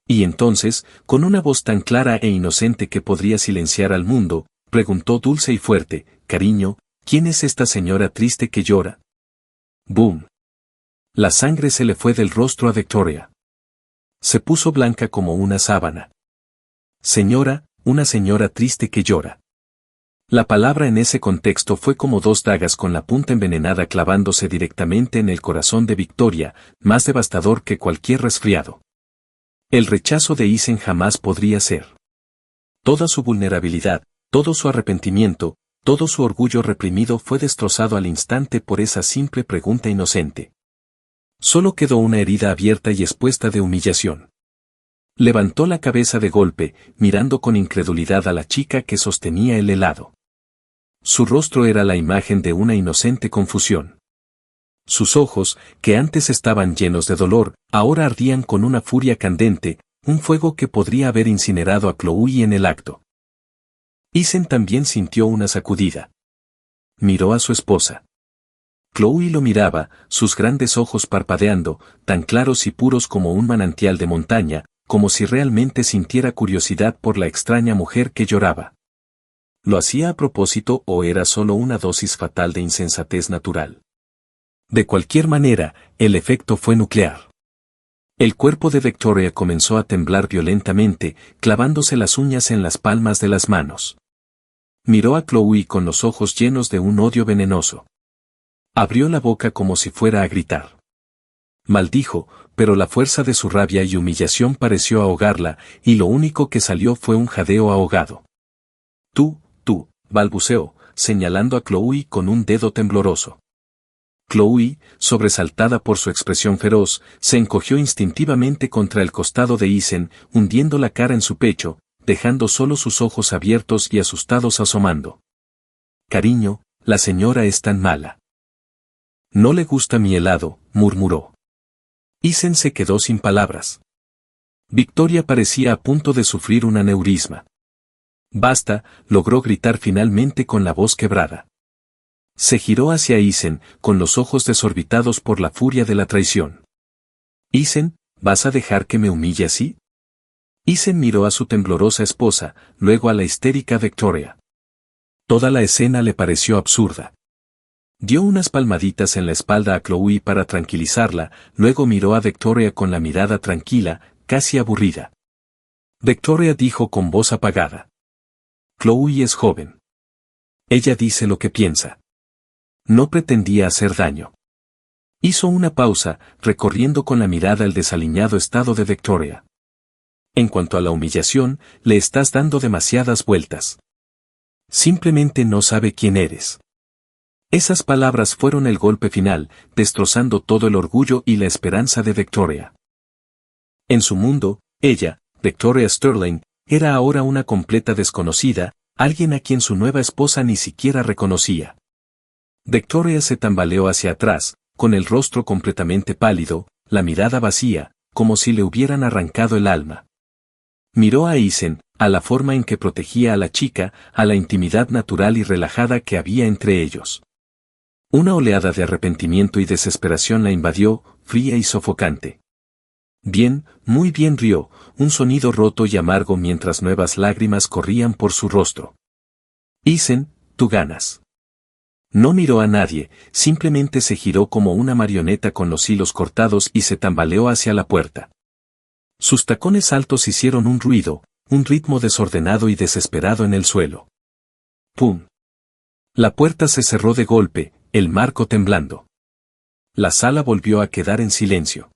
S1: Y entonces, con una voz tan clara e inocente que podría silenciar al mundo, preguntó dulce y fuerte, cariño, ¿quién es esta señora triste que llora? ¡Boom! La sangre se le fue del rostro a Victoria. Se puso blanca como una sábana. Señora, una señora triste que llora. La palabra en ese contexto fue como dos dagas con la punta envenenada clavándose directamente en el corazón de Victoria, más devastador que cualquier resfriado. El rechazo de Isen jamás podría ser. Toda su vulnerabilidad, todo su arrepentimiento, todo su orgullo reprimido fue destrozado al instante por esa simple pregunta inocente. Solo quedó una herida abierta y expuesta de humillación. Levantó la cabeza de golpe, mirando con incredulidad a la chica que sostenía el helado. Su rostro era la imagen de una inocente confusión. Sus ojos, que antes estaban llenos de dolor, ahora ardían con una furia candente, un fuego que podría haber incinerado a Chloe en el acto. Isen también sintió una sacudida. Miró a su esposa. Chloe lo miraba, sus grandes ojos parpadeando, tan claros y puros como un manantial de montaña, como si realmente sintiera curiosidad por la extraña mujer que lloraba. ¿Lo hacía a propósito o era solo una dosis fatal de insensatez natural? De cualquier manera, el efecto fue nuclear. El cuerpo de Victoria comenzó a temblar violentamente, clavándose las uñas en las palmas de las manos. Miró a Chloe con los ojos llenos de un odio venenoso. Abrió la boca como si fuera a gritar. Maldijo, pero la fuerza de su rabia y humillación pareció ahogarla, y lo único que salió fue un jadeo ahogado. Tú, balbuceó, señalando a Chloe con un dedo tembloroso. Chloe, sobresaltada por su expresión feroz, se encogió instintivamente contra el costado de Isen, hundiendo la cara en su pecho, dejando solo sus ojos abiertos y asustados asomando. Cariño, la señora es tan mala. No le gusta mi helado, murmuró. Isen se quedó sin palabras. Victoria parecía a punto de sufrir un aneurisma. Basta, logró gritar finalmente con la voz quebrada. Se giró hacia Isen, con los ojos desorbitados por la furia de la traición. Isen, ¿vas a dejar que me humille así? Isen miró a su temblorosa esposa, luego a la histérica Victoria. Toda la escena le pareció absurda. Dio unas palmaditas en la espalda a Chloe para tranquilizarla, luego miró a Victoria con la mirada tranquila, casi aburrida. Victoria dijo con voz apagada. Chloe es joven. Ella dice lo que piensa. No pretendía hacer daño. Hizo una pausa, recorriendo con la mirada el desaliñado estado de Victoria. En cuanto a la humillación, le estás dando demasiadas vueltas. Simplemente no sabe quién eres. Esas palabras fueron el golpe final, destrozando todo el orgullo y la esperanza de Victoria. En su mundo, ella, Victoria Sterling, era ahora una completa desconocida, alguien a quien su nueva esposa ni siquiera reconocía. Victoria se tambaleó hacia atrás, con el rostro completamente pálido, la mirada vacía, como si le hubieran arrancado el alma. Miró a Isen, a la forma en que protegía a la chica, a la intimidad natural y relajada que había entre ellos. Una oleada de arrepentimiento y desesperación la invadió, fría y sofocante. Bien, muy bien rió, un sonido roto y amargo mientras nuevas lágrimas corrían por su rostro. Isen, tú ganas. No miró a nadie, simplemente se giró como una marioneta con los hilos cortados y se tambaleó hacia la puerta. Sus tacones altos hicieron un ruido, un ritmo desordenado y desesperado en el suelo. ¡Pum! La puerta se cerró de golpe, el marco temblando. La sala volvió a quedar en silencio.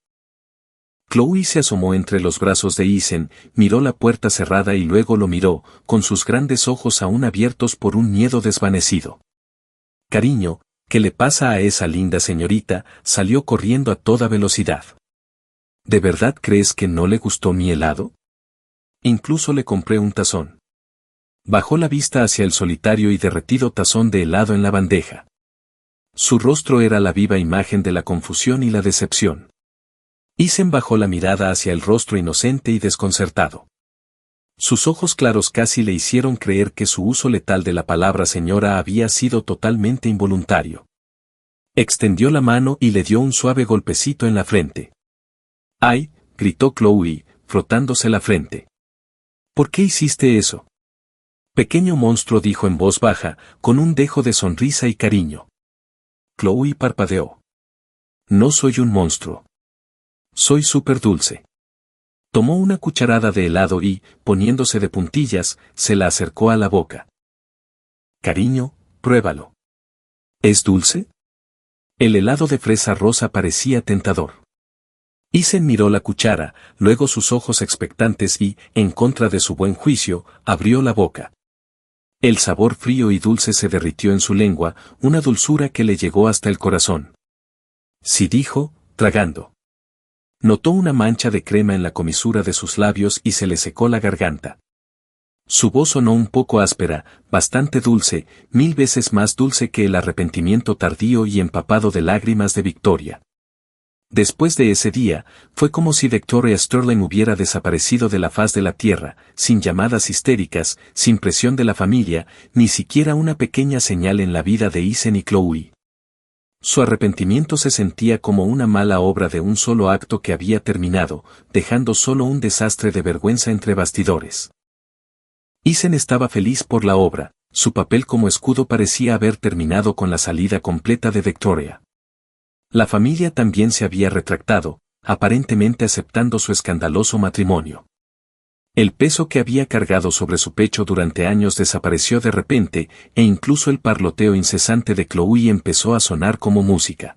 S1: Chloe se asomó entre los brazos de Isen, miró la puerta cerrada y luego lo miró, con sus grandes ojos aún abiertos por un miedo desvanecido. Cariño, ¿qué le pasa a esa linda señorita? Salió corriendo a toda velocidad. ¿De verdad crees que no le gustó mi helado? Incluso le compré un tazón. Bajó la vista hacia el solitario y derretido tazón de helado en la bandeja. Su rostro era la viva imagen de la confusión y la decepción. Isen bajó la mirada hacia el rostro inocente y desconcertado. Sus ojos claros casi le hicieron creer que su uso letal de la palabra señora había sido totalmente involuntario. Extendió la mano y le dio un suave golpecito en la frente. ¡Ay!, gritó Chloe, frotándose la frente. ¿Por qué hiciste eso? Pequeño monstruo, dijo en voz baja, con un dejo de sonrisa y cariño. Chloe parpadeó. No soy un monstruo. Soy súper dulce. Tomó una cucharada de helado y, poniéndose de puntillas, se la acercó a la boca. Cariño, pruébalo. ¿Es dulce? El helado de fresa rosa parecía tentador. Isen miró la cuchara, luego sus ojos expectantes y, en contra de su buen juicio, abrió la boca. El sabor frío y dulce se derritió en su lengua, una dulzura que le llegó hasta el corazón. Sí, dijo, tragando. Notó una mancha de crema en la comisura de sus labios y se le secó la garganta. Su voz sonó un poco áspera, bastante dulce, 1000 veces más dulce que el arrepentimiento tardío y empapado de lágrimas de Victoria. Después de ese día, fue como si Victoria Sterling hubiera desaparecido de la faz de la tierra, sin llamadas histéricas, sin presión de la familia, ni siquiera una pequeña señal en la vida de Isen y Chloe. Su arrepentimiento se sentía como una mala obra de un solo acto que había terminado, dejando solo un desastre de vergüenza entre bastidores. Isen estaba feliz por la obra, su papel como escudo parecía haber terminado con la salida completa de Victoria. La familia también se había retractado, aparentemente aceptando su escandaloso matrimonio. El peso que había cargado sobre su pecho durante años desapareció de repente, e incluso el parloteo incesante de Chloe empezó a sonar como música.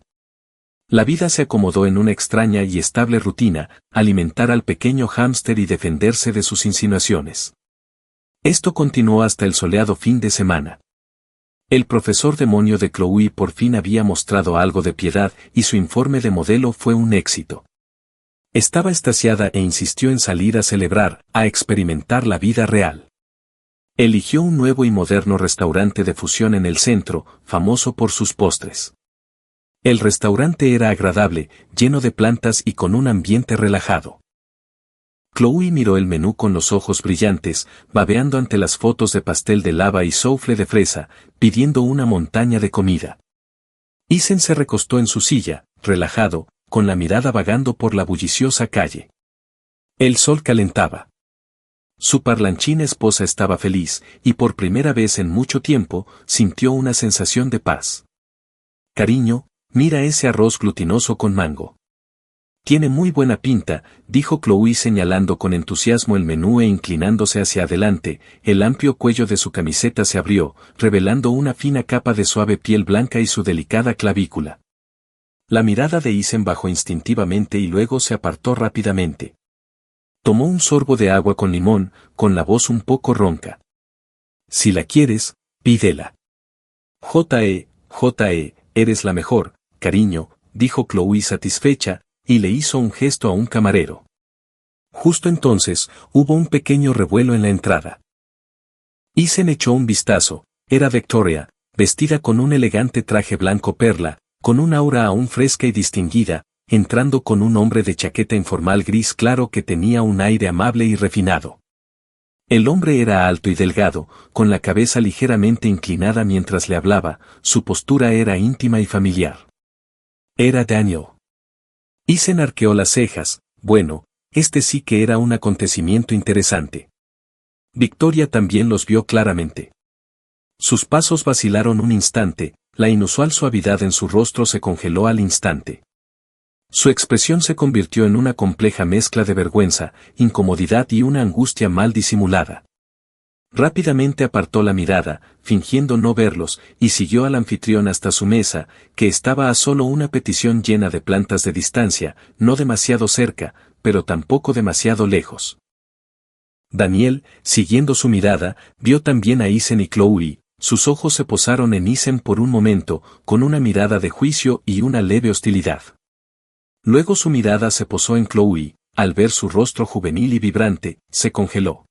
S1: La vida se acomodó en una extraña y estable rutina, alimentar al pequeño hámster y defenderse de sus insinuaciones. Esto continuó hasta el soleado fin de semana. El profesor demonio de Chloe por fin había mostrado algo de piedad y su informe de modelo fue un éxito. Estaba extasiada e insistió en salir a celebrar, a experimentar la vida real. Eligió un nuevo y moderno restaurante de fusión en el centro, famoso por sus postres. El restaurante era agradable, lleno de plantas y con un ambiente relajado. Chloe miró el menú con los ojos brillantes, babeando ante las fotos de pastel de lava y soufflé de fresa, pidiendo una montaña de comida. Isen se recostó en su silla, relajado, con la mirada vagando por la bulliciosa calle. El sol calentaba. Su parlanchina esposa estaba feliz, y por primera vez en mucho tiempo, sintió una sensación de paz. Cariño, mira ese arroz glutinoso con mango. Tiene muy buena pinta, dijo Chloe señalando con entusiasmo el menú e inclinándose hacia adelante, el amplio cuello de su camiseta se abrió, revelando una fina capa de suave piel blanca y su delicada clavícula. La mirada de Isen bajó instintivamente y luego se apartó rápidamente. Tomó un sorbo de agua con limón, con la voz un poco ronca. Si la quieres, pídela. Eres la mejor, cariño, dijo Chloe satisfecha, y le hizo un gesto a un camarero. Justo entonces, hubo un pequeño revuelo en la entrada. Isen echó un vistazo, era Victoria, vestida con un elegante traje blanco perla, con un aura aún fresca y distinguida, entrando con un hombre de chaqueta informal gris claro que tenía un aire amable y refinado. El hombre era alto y delgado, con la cabeza ligeramente inclinada mientras le hablaba, su postura era íntima y familiar. Era Daniel. Isen arqueó las cejas, bueno, este sí que era un acontecimiento interesante. Victoria también los vio claramente. Sus pasos vacilaron un instante, la inusual suavidad en su rostro se congeló al instante. Su expresión se convirtió en una compleja mezcla de vergüenza, incomodidad y una angustia mal disimulada. Rápidamente apartó la mirada, fingiendo no verlos, y siguió al anfitrión hasta su mesa, que estaba a solo una petición llena de plantas de distancia, no demasiado cerca, pero tampoco demasiado lejos. Daniel, siguiendo su mirada, vio también a Isen y Chloe. Sus ojos se posaron en Isen por un momento, con una mirada de juicio y una leve hostilidad. Luego su mirada se posó en Chloe. Al ver su rostro juvenil y vibrante, se congeló.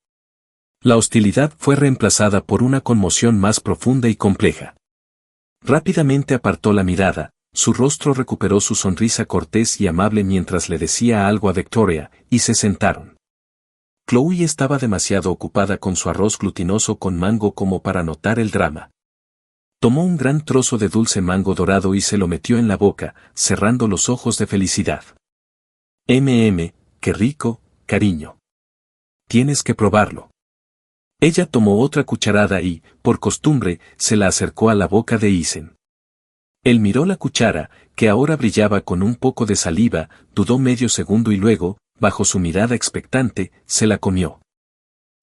S1: La hostilidad fue reemplazada por una conmoción más profunda y compleja. Rápidamente apartó la mirada, su rostro recuperó su sonrisa cortés y amable mientras le decía algo a Victoria, y se sentaron. Chloe estaba demasiado ocupada con su arroz glutinoso con mango como para notar el drama. Tomó un gran trozo de dulce mango dorado y se lo metió en la boca, cerrando los ojos de felicidad. Qué rico, cariño. Tienes que probarlo. Ella tomó otra cucharada y, por costumbre, se la acercó a la boca de Isen. Él miró la cuchara, que ahora brillaba con un poco de saliva, dudó medio segundo y luego, bajo su mirada expectante, se la comió.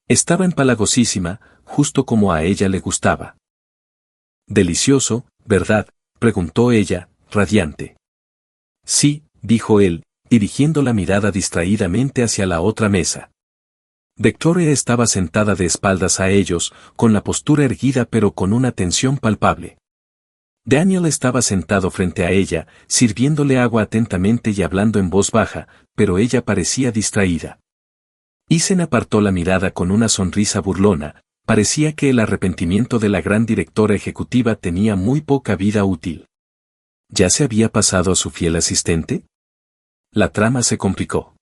S1: Estaba empalagosísima, justo como a ella le gustaba. Delicioso, ¿verdad?, preguntó ella, radiante. Sí, dijo él, dirigiendo la mirada distraídamente hacia la otra mesa. Victoria estaba sentada de espaldas a ellos, con la postura erguida pero con una tensión palpable. Daniel estaba sentado frente a ella, sirviéndole agua atentamente y hablando en voz baja, pero ella parecía distraída. Isen apartó la mirada con una sonrisa burlona, parecía que el arrepentimiento de la gran directora ejecutiva tenía muy poca vida útil. ¿Ya se había pasado a su fiel asistente? La trama se complicó.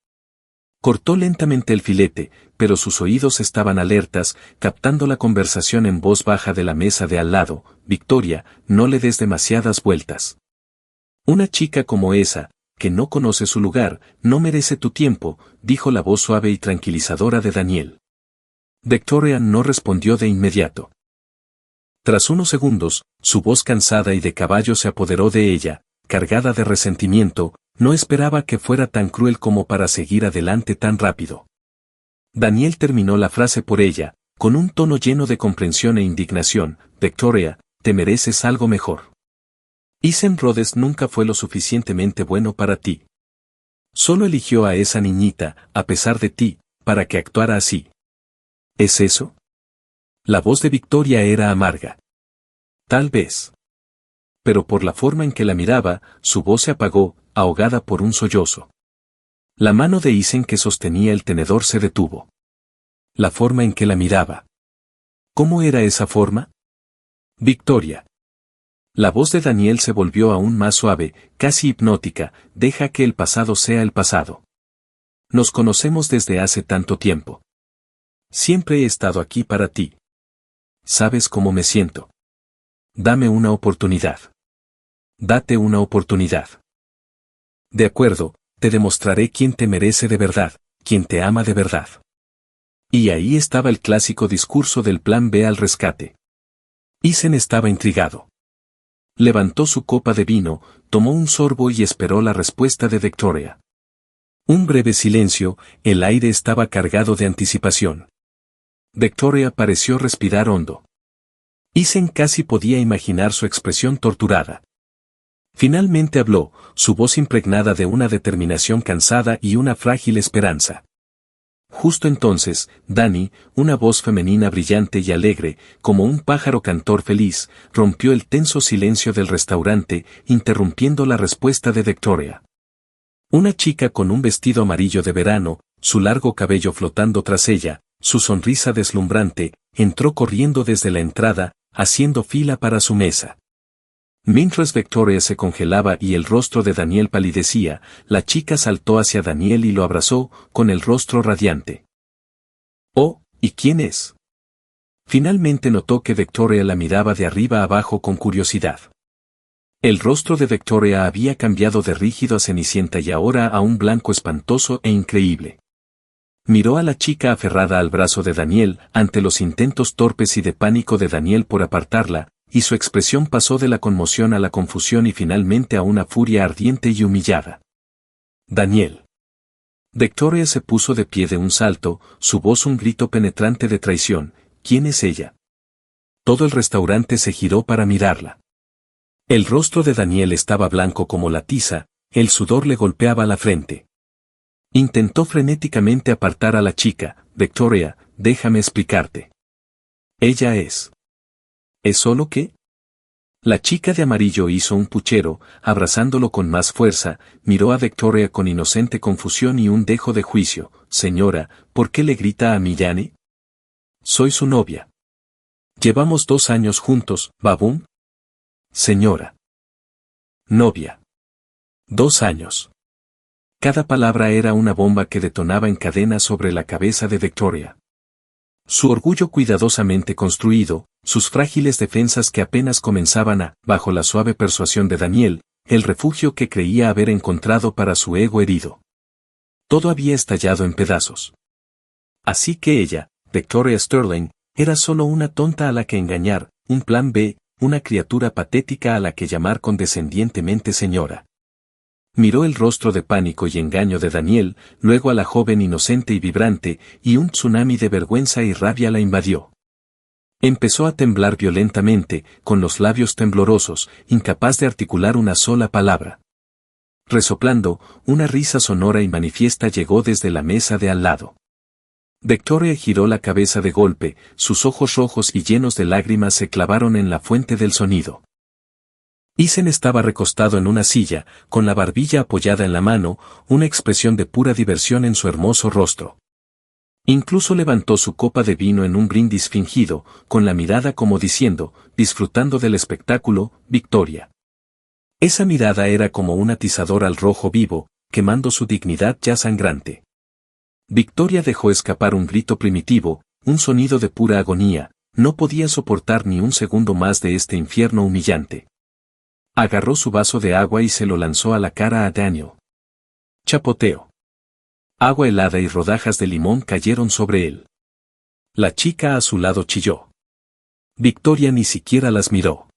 S1: Cortó lentamente el filete, pero sus oídos estaban alertas, captando la conversación en voz baja de la mesa de al lado. Victoria, no le des demasiadas vueltas. Una chica como esa, que no conoce su lugar, no merece tu tiempo, dijo la voz suave y tranquilizadora de Daniel. Victoria no respondió de inmediato. Tras unos segundos, su voz cansada y de caballo se apoderó de ella, cargada de resentimiento. No esperaba que fuera tan cruel como para seguir adelante tan rápido. Daniel terminó la frase por ella, con un tono lleno de comprensión e indignación. Victoria, te mereces algo mejor. Isen Rhodes nunca fue lo suficientemente bueno para ti. Solo eligió a esa niñita, a pesar de ti, para que actuara así. ¿Es eso? La voz de Victoria era amarga. Tal vez. Pero por la forma en que la miraba, su voz se apagó, ahogada por un sollozo. La mano de Isen que sostenía el tenedor se detuvo. La forma en que la miraba. ¿Cómo era esa forma? Victoria. La voz de Daniel se volvió aún más suave, casi hipnótica. Deja que el pasado sea el pasado. Nos conocemos desde hace tanto tiempo. Siempre he estado aquí para ti. ¿Sabes cómo me siento? Dame una oportunidad. Date una oportunidad. De acuerdo, te demostraré quién te merece de verdad, quién te ama de verdad. Y ahí estaba el clásico discurso del plan B al rescate. Isen estaba intrigado. Levantó su copa de vino, tomó un sorbo y esperó la respuesta de Victoria. Un breve silencio, el aire estaba cargado de anticipación. Victoria pareció respirar hondo. Isen casi podía imaginar su expresión torturada. Finalmente habló, su voz impregnada de una determinación cansada y una frágil esperanza. Justo entonces, Dani, una voz femenina brillante y alegre, como un pájaro cantor feliz, rompió el tenso silencio del restaurante, interrumpiendo la respuesta de Victoria. Una chica con un vestido amarillo de verano, su largo cabello flotando tras ella, su sonrisa deslumbrante, entró corriendo desde la entrada, haciendo fila para su mesa. Mientras Victoria se congelaba y el rostro de Daniel palidecía, la chica saltó hacia Daniel y lo abrazó, con el rostro radiante. «Oh, ¿y quién es?» Finalmente notó que Victoria la miraba de arriba abajo con curiosidad. El rostro de Victoria había cambiado de rígido a cenicienta y ahora a un blanco espantoso e increíble. Miró a la chica aferrada al brazo de Daniel, ante los intentos torpes y de pánico de Daniel por apartarla, y su expresión pasó de la conmoción a la confusión y finalmente a una furia ardiente y humillada. Daniel. Victoria se puso de pie de un salto, su voz un grito penetrante de traición. ¿Quién es ella? Todo el restaurante se giró para mirarla. El rostro de Daniel estaba blanco como la tiza, el sudor le golpeaba la frente. Intentó frenéticamente apartar a la chica. Victoria, déjame explicarte. Ella es. ¿Es solo qué? La chica de amarillo hizo un puchero, abrazándolo con más fuerza, miró a Victoria con inocente confusión y un dejo de juicio. Señora, ¿por qué le grita a Millane? Soy su novia. Llevamos 2 años juntos, babún. Señora. Novia. 2 años. Cada palabra era una bomba que detonaba en cadena sobre la cabeza de Victoria. Su orgullo cuidadosamente construido, sus frágiles defensas que apenas comenzaban a, bajo la suave persuasión de Daniel, el refugio que creía haber encontrado para su ego herido. Todo había estallado en pedazos. Así que ella, Victoria Sterling, era solo una tonta a la que engañar, un plan B, una criatura patética a la que llamar condescendientemente señora. Miró el rostro de pánico y engaño de Daniel, luego a la joven inocente y vibrante, y un tsunami de vergüenza y rabia la invadió. Empezó a temblar violentamente, con los labios temblorosos, incapaz de articular una sola palabra. Resoplando, una risa sonora y manifiesta llegó desde la mesa de al lado. Victoria giró la cabeza de golpe, sus ojos rojos y llenos de lágrimas se clavaron en la fuente del sonido. Eason estaba recostado en una silla, con la barbilla apoyada en la mano, una expresión de pura diversión en su hermoso rostro. Incluso levantó su copa de vino en un brindis fingido, con la mirada como diciendo, disfrutando del espectáculo, Victoria. Esa mirada era como un atizador al rojo vivo, quemando su dignidad ya sangrante. Victoria dejó escapar un grito primitivo, un sonido de pura agonía, no podía soportar ni un segundo más de este infierno humillante. Agarró su vaso de agua y se lo lanzó a la cara a Daniel. Chapoteo. Agua helada y rodajas de limón cayeron sobre él. La chica a su lado chilló. Victoria ni siquiera las miró.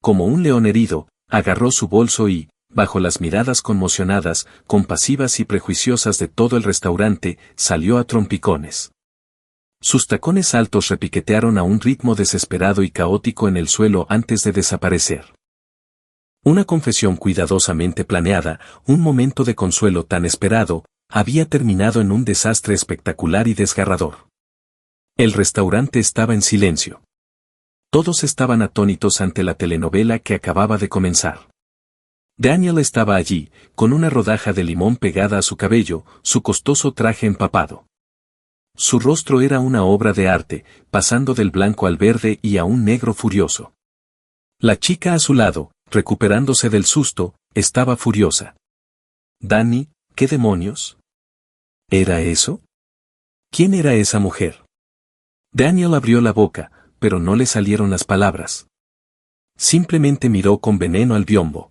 S1: Como un león herido, agarró su bolso y, bajo las miradas conmocionadas, compasivas y prejuiciosas de todo el restaurante, salió a trompicones. Sus tacones altos repiquetearon a un ritmo desesperado y caótico en el suelo antes de desaparecer. Una confesión cuidadosamente planeada, un momento de consuelo tan esperado, había terminado en un desastre espectacular y desgarrador. El restaurante estaba en silencio. Todos estaban atónitos ante la telenovela que acababa de comenzar. Daniel estaba allí, con una rodaja de limón pegada a su cabello, su costoso traje empapado. Su rostro era una obra de arte, pasando del blanco al verde y a un negro furioso. La chica a su lado, recuperándose del susto, estaba furiosa. «Danny, ¿qué demonios? ¿Era eso? ¿Quién era esa mujer?» Daniel abrió la boca, pero no le salieron las palabras. Simplemente miró con veneno al biombo.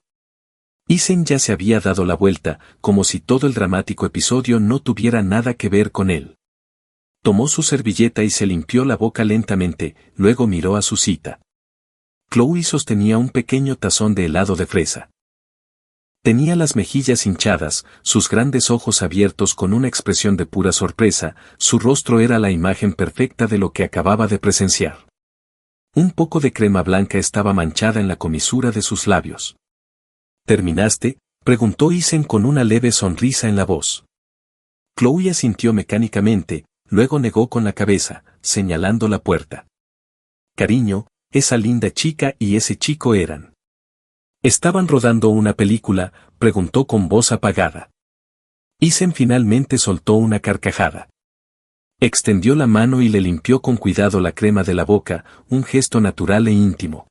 S1: Eason ya se había dado la vuelta, como si todo el dramático episodio no tuviera nada que ver con él. Tomó su servilleta y se limpió la boca lentamente, luego miró a su cita. Chloe sostenía un pequeño tazón de helado de fresa. Tenía las mejillas hinchadas, sus grandes ojos abiertos con una expresión de pura sorpresa, su rostro era la imagen perfecta de lo que acababa de presenciar. Un poco de crema blanca estaba manchada en la comisura de sus labios. ¿Terminaste?, preguntó Eason con una leve sonrisa en la voz. Chloe asintió mecánicamente, luego negó con la cabeza, señalando la puerta. Cariño, esa linda chica y ese chico eran. ¿Estaban rodando una película?, preguntó con voz apagada. Eason finalmente soltó una carcajada. Extendió la mano y le limpió con cuidado la crema de la boca, un gesto natural e íntimo.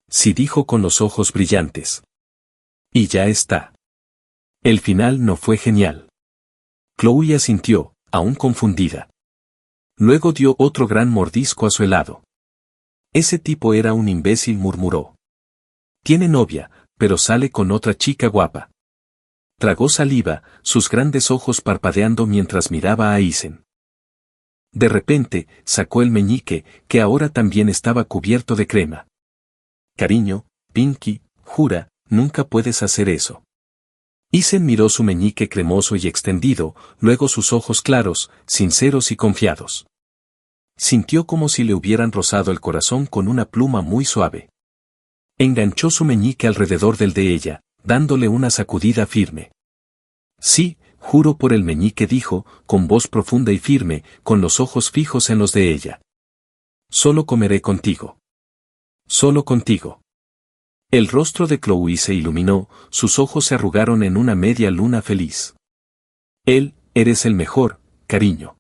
S1: Sí, dijo con los ojos brillantes. Y ya está. El final no fue genial. Chloe asintió, aún confundida. Luego dio otro gran mordisco a su helado. Ese tipo era un imbécil, murmuró. Tiene novia, pero sale con otra chica guapa. Tragó saliva, sus grandes ojos parpadeando mientras miraba a Eason. De repente, sacó el meñique, que ahora también estaba cubierto de crema. Cariño, Pinky, jura, nunca puedes hacer eso. Eason miró su meñique cremoso y extendido, luego sus ojos claros, sinceros y confiados. Sintió como si le hubieran rozado el corazón con una pluma muy suave. Enganchó su meñique alrededor del de ella, dándole una sacudida firme. Sí, juro por el meñique, dijo, con voz profunda y firme, con los ojos fijos en los de ella. Solo comeré contigo. Solo contigo. El rostro de Chloe se iluminó, sus ojos se arrugaron en una media luna feliz. Eres el mejor, cariño.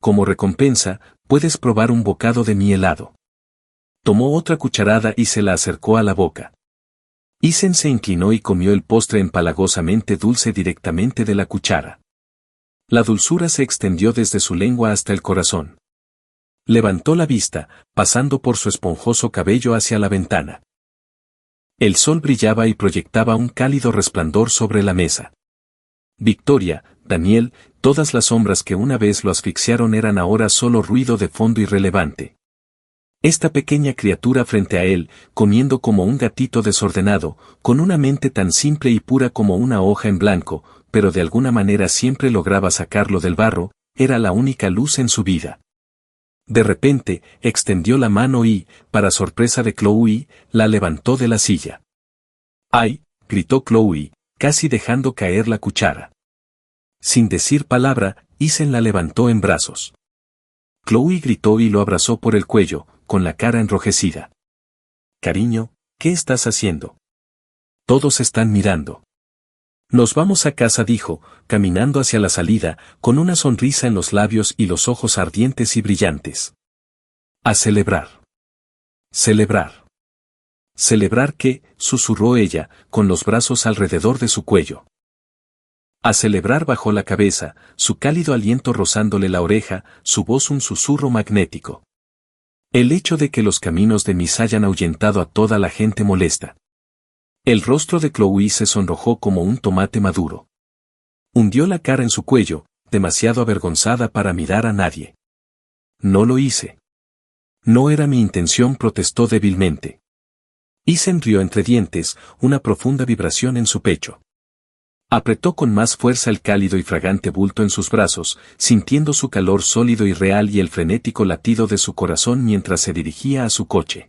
S1: Como recompensa, puedes probar un bocado de mi helado. Tomó otra cucharada y se la acercó a la boca. Isen se inclinó y comió el postre empalagosamente dulce directamente de la cuchara. La dulzura se extendió desde su lengua hasta el corazón. Levantó la vista, pasando por su esponjoso cabello hacia la ventana. El sol brillaba y proyectaba un cálido resplandor sobre la mesa. Victoria, Daniel, todas las sombras que una vez lo asfixiaron eran ahora solo ruido de fondo irrelevante. Esta pequeña criatura frente a él, comiendo como un gatito desordenado, con una mente tan simple y pura como una hoja en blanco, pero de alguna manera siempre lograba sacarlo del barro, era la única luz en su vida. De repente, extendió la mano y, para sorpresa de Chloe, la levantó de la silla. ¡Ay!, gritó Chloe, casi dejando caer la cuchara. Sin decir palabra, Isen la levantó en brazos. Chloe gritó y lo abrazó por el cuello, con la cara enrojecida. Cariño, ¿qué estás haciendo? Todos están mirando. Nos vamos a casa, dijo, caminando hacia la salida, con una sonrisa en los labios y los ojos ardientes y brillantes. A celebrar. Celebrar. ¿Celebrar qué?, susurró ella, con los brazos alrededor de su cuello. A celebrar, bajó la cabeza, su cálido aliento rozándole la oreja, su voz un susurro magnético. El hecho de que los caminos de Miss hayan ahuyentado a toda la gente molesta. El rostro de Chloe se sonrojó como un tomate maduro. Hundió la cara en su cuello, demasiado avergonzada para mirar a nadie. No lo hice. No era mi intención, protestó débilmente. Isen rió entre dientes, una profunda vibración en su pecho. Apretó con más fuerza el cálido y fragante bulto en sus brazos, sintiendo su calor sólido y real y el frenético latido de su corazón mientras se dirigía a su coche.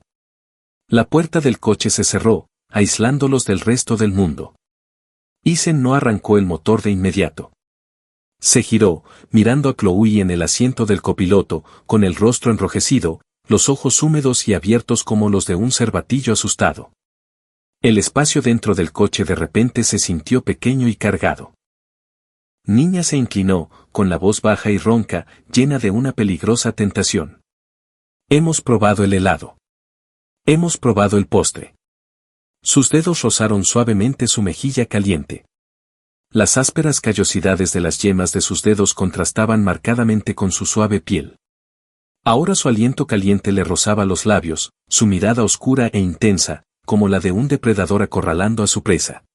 S1: La puerta del coche se cerró, aislándolos del resto del mundo. Isen no arrancó el motor de inmediato. Se giró, mirando a Chloe en el asiento del copiloto, con el rostro enrojecido, los ojos húmedos y abiertos como los de un cervatillo asustado. El espacio dentro del coche de repente se sintió pequeño y cargado. Niña se inclinó, con la voz baja y ronca, llena de una peligrosa tentación. Hemos probado el helado. Hemos probado el postre. Sus dedos rozaron suavemente su mejilla caliente. Las ásperas callosidades de las yemas de sus dedos contrastaban marcadamente con su suave piel. Ahora su aliento caliente le rozaba los labios, su mirada oscura e intensa, como la de un depredador acorralando a su presa.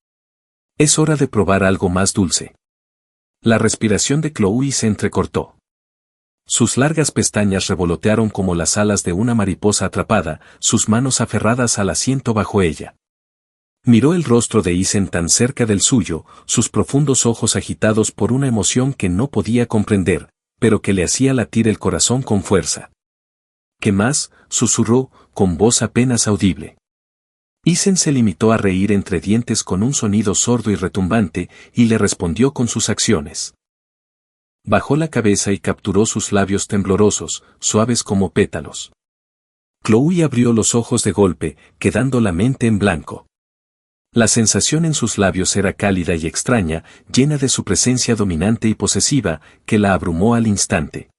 S1: Es hora de probar algo más dulce. La respiración de Chloe se entrecortó. Sus largas pestañas revolotearon como las alas de una mariposa atrapada, sus manos aferradas al asiento bajo ella. Miró el rostro de Isen tan cerca del suyo, sus profundos ojos agitados por una emoción que no podía comprender, pero que le hacía latir el corazón con fuerza. ¿Qué más?, susurró, con voz apenas audible. Isen se limitó a reír entre dientes con un sonido sordo y retumbante, y le respondió con sus acciones. Bajó la cabeza y capturó sus labios temblorosos, suaves como pétalos. Chloe abrió los ojos de golpe, quedando la mente en blanco. La sensación en sus labios era cálida y extraña, llena de su presencia dominante y posesiva, que la abrumó al instante.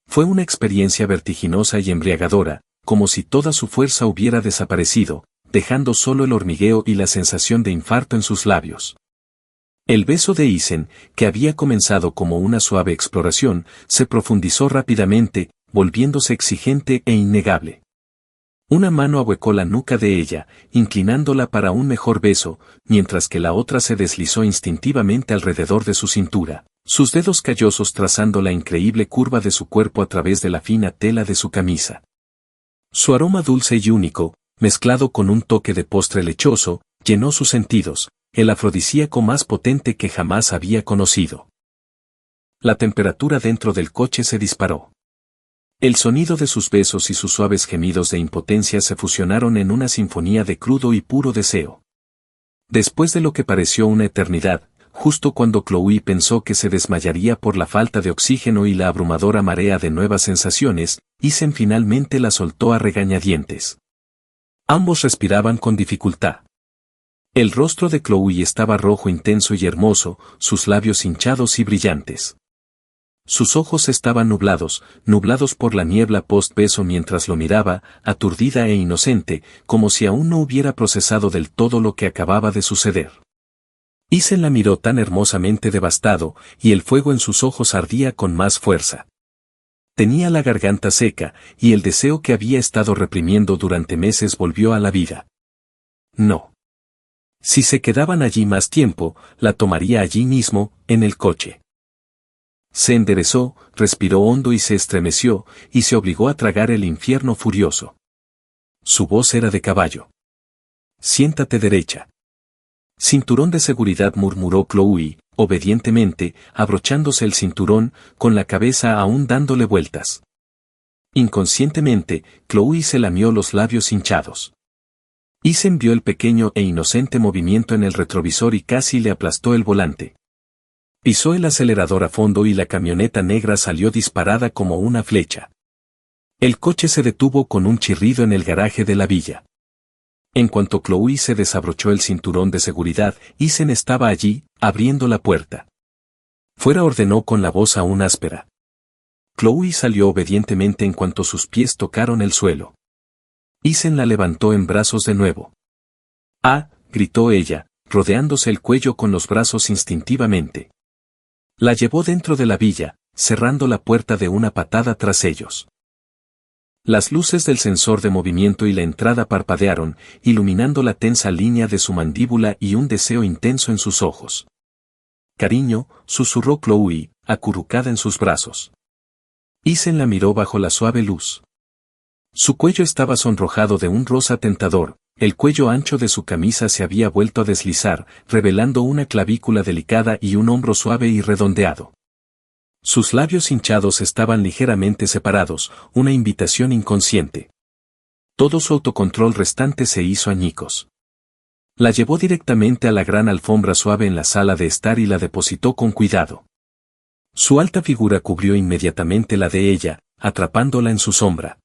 S1: Fue una experiencia vertiginosa y embriagadora, como si toda su fuerza hubiera desaparecido, dejando solo el hormigueo y la sensación de infarto en sus labios. El beso de Isen, que había comenzado como una suave exploración, se profundizó rápidamente, volviéndose exigente e innegable. Una mano ahuecó la nuca de ella, inclinándola para un mejor beso, mientras que la otra se deslizó instintivamente alrededor de su cintura, sus dedos callosos trazando la increíble curva de su cuerpo a través de la fina tela de su camisa. Su aroma dulce y único, mezclado con un toque de postre lechoso, llenó sus sentidos, el afrodisíaco más potente que jamás había conocido. La temperatura dentro del coche se disparó. El sonido de sus besos y sus suaves gemidos de impotencia se fusionaron en una sinfonía de crudo y puro deseo. Después de lo que pareció una eternidad, Justo cuando Chloe pensó que se desmayaría por la falta de oxígeno y la abrumadora marea de nuevas sensaciones, Isen finalmente la soltó a regañadientes. Ambos respiraban con dificultad. El rostro de Chloe estaba rojo intenso y hermoso, sus labios hinchados y brillantes. Sus ojos estaban nublados por la niebla post-beso mientras lo miraba, aturdida e inocente, como si aún no hubiera procesado del todo lo que acababa de suceder. Isen la miró tan hermosamente devastado, y el fuego en sus ojos ardía con más fuerza. Tenía la garganta seca, y el deseo que había estado reprimiendo durante meses volvió a la vida. No. Si se quedaban allí más tiempo, la tomaría allí mismo, en el coche. Se enderezó, respiró hondo y se estremeció, y se obligó a tragar el infierno furioso. Su voz era de caballo. Siéntate derecha. Cinturón de seguridad, murmuró Chloe, obedientemente, abrochándose el cinturón, con la cabeza aún dándole vueltas. Inconscientemente, Chloe se lamió los labios hinchados. Isen vio el pequeño e inocente movimiento en el retrovisor y casi le aplastó el volante. Pisó el acelerador a fondo y la camioneta negra salió disparada como una flecha. El coche se detuvo con un chirrido en el garaje de la villa. En cuanto Chloe se desabrochó el cinturón de seguridad, Isen estaba allí, abriendo la puerta. Fuera, ordenó con la voz aún áspera. Chloe salió obedientemente en cuanto sus pies tocaron el suelo. Isen la levantó en brazos de nuevo. ¡Ah!, gritó ella, rodeándose el cuello con los brazos instintivamente. La llevó dentro de la villa, cerrando la puerta de una patada tras ellos. Las luces del sensor de movimiento y la entrada parpadearon, iluminando la tensa línea de su mandíbula y un deseo intenso en sus ojos. «Cariño», susurró Chloe, acurrucada en sus brazos. Isen la miró bajo la suave luz. Su cuello estaba sonrojado de un rosa tentador, el cuello ancho de su camisa se había vuelto a deslizar, revelando una clavícula delicada y un hombro suave y redondeado. Sus labios hinchados estaban ligeramente separados, una invitación inconsciente. Todo su autocontrol restante se hizo añicos. La llevó directamente a la gran alfombra suave en la sala de estar y la depositó con cuidado. Su alta figura cubrió inmediatamente la de ella, atrapándola en su sombra.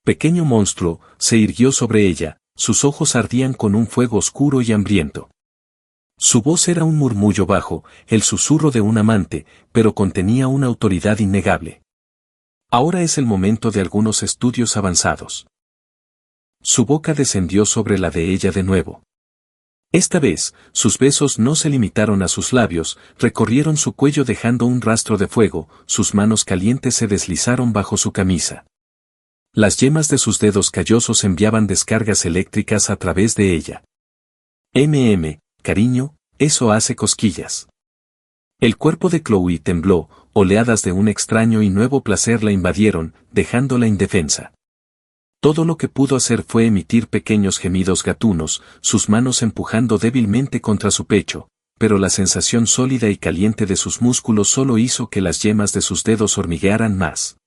S1: Pequeño monstruo, se irguió sobre ella, sus ojos ardían con un fuego oscuro y hambriento. Su voz era un murmullo bajo, el susurro de un amante, pero contenía una autoridad innegable. Ahora es el momento de algunos estudios avanzados. Su boca descendió sobre la de ella de nuevo. Esta vez, sus besos no se limitaron a sus labios, recorrieron su cuello dejando un rastro de fuego, sus manos calientes se deslizaron bajo su camisa. Las yemas de sus dedos callosos enviaban descargas eléctricas a través de ella. Cariño, eso hace cosquillas. El cuerpo de Chloe tembló, oleadas de un extraño y nuevo placer la invadieron, dejándola indefensa. Todo lo que pudo hacer fue emitir pequeños gemidos gatunos, sus manos empujando débilmente contra su pecho, pero la sensación sólida y caliente de sus músculos solo hizo que las yemas de sus dedos hormiguearan más.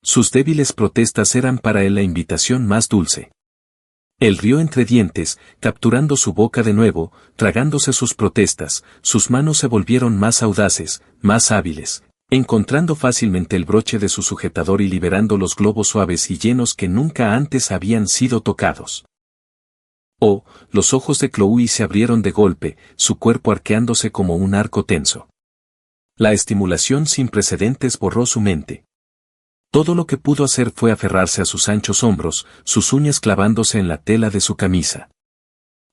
S1: Sus débiles protestas eran para él la invitación más dulce. Él rió entre dientes, capturando su boca de nuevo, tragándose sus protestas, sus manos se volvieron más audaces, más hábiles, encontrando fácilmente el broche de su sujetador y liberando los globos suaves y llenos que nunca antes habían sido tocados. Oh, los ojos de Chloe se abrieron de golpe, su cuerpo arqueándose como un arco tenso. La estimulación sin precedentes borró su mente. Todo lo que pudo hacer fue aferrarse a sus anchos hombros, sus uñas clavándose en la tela de su camisa.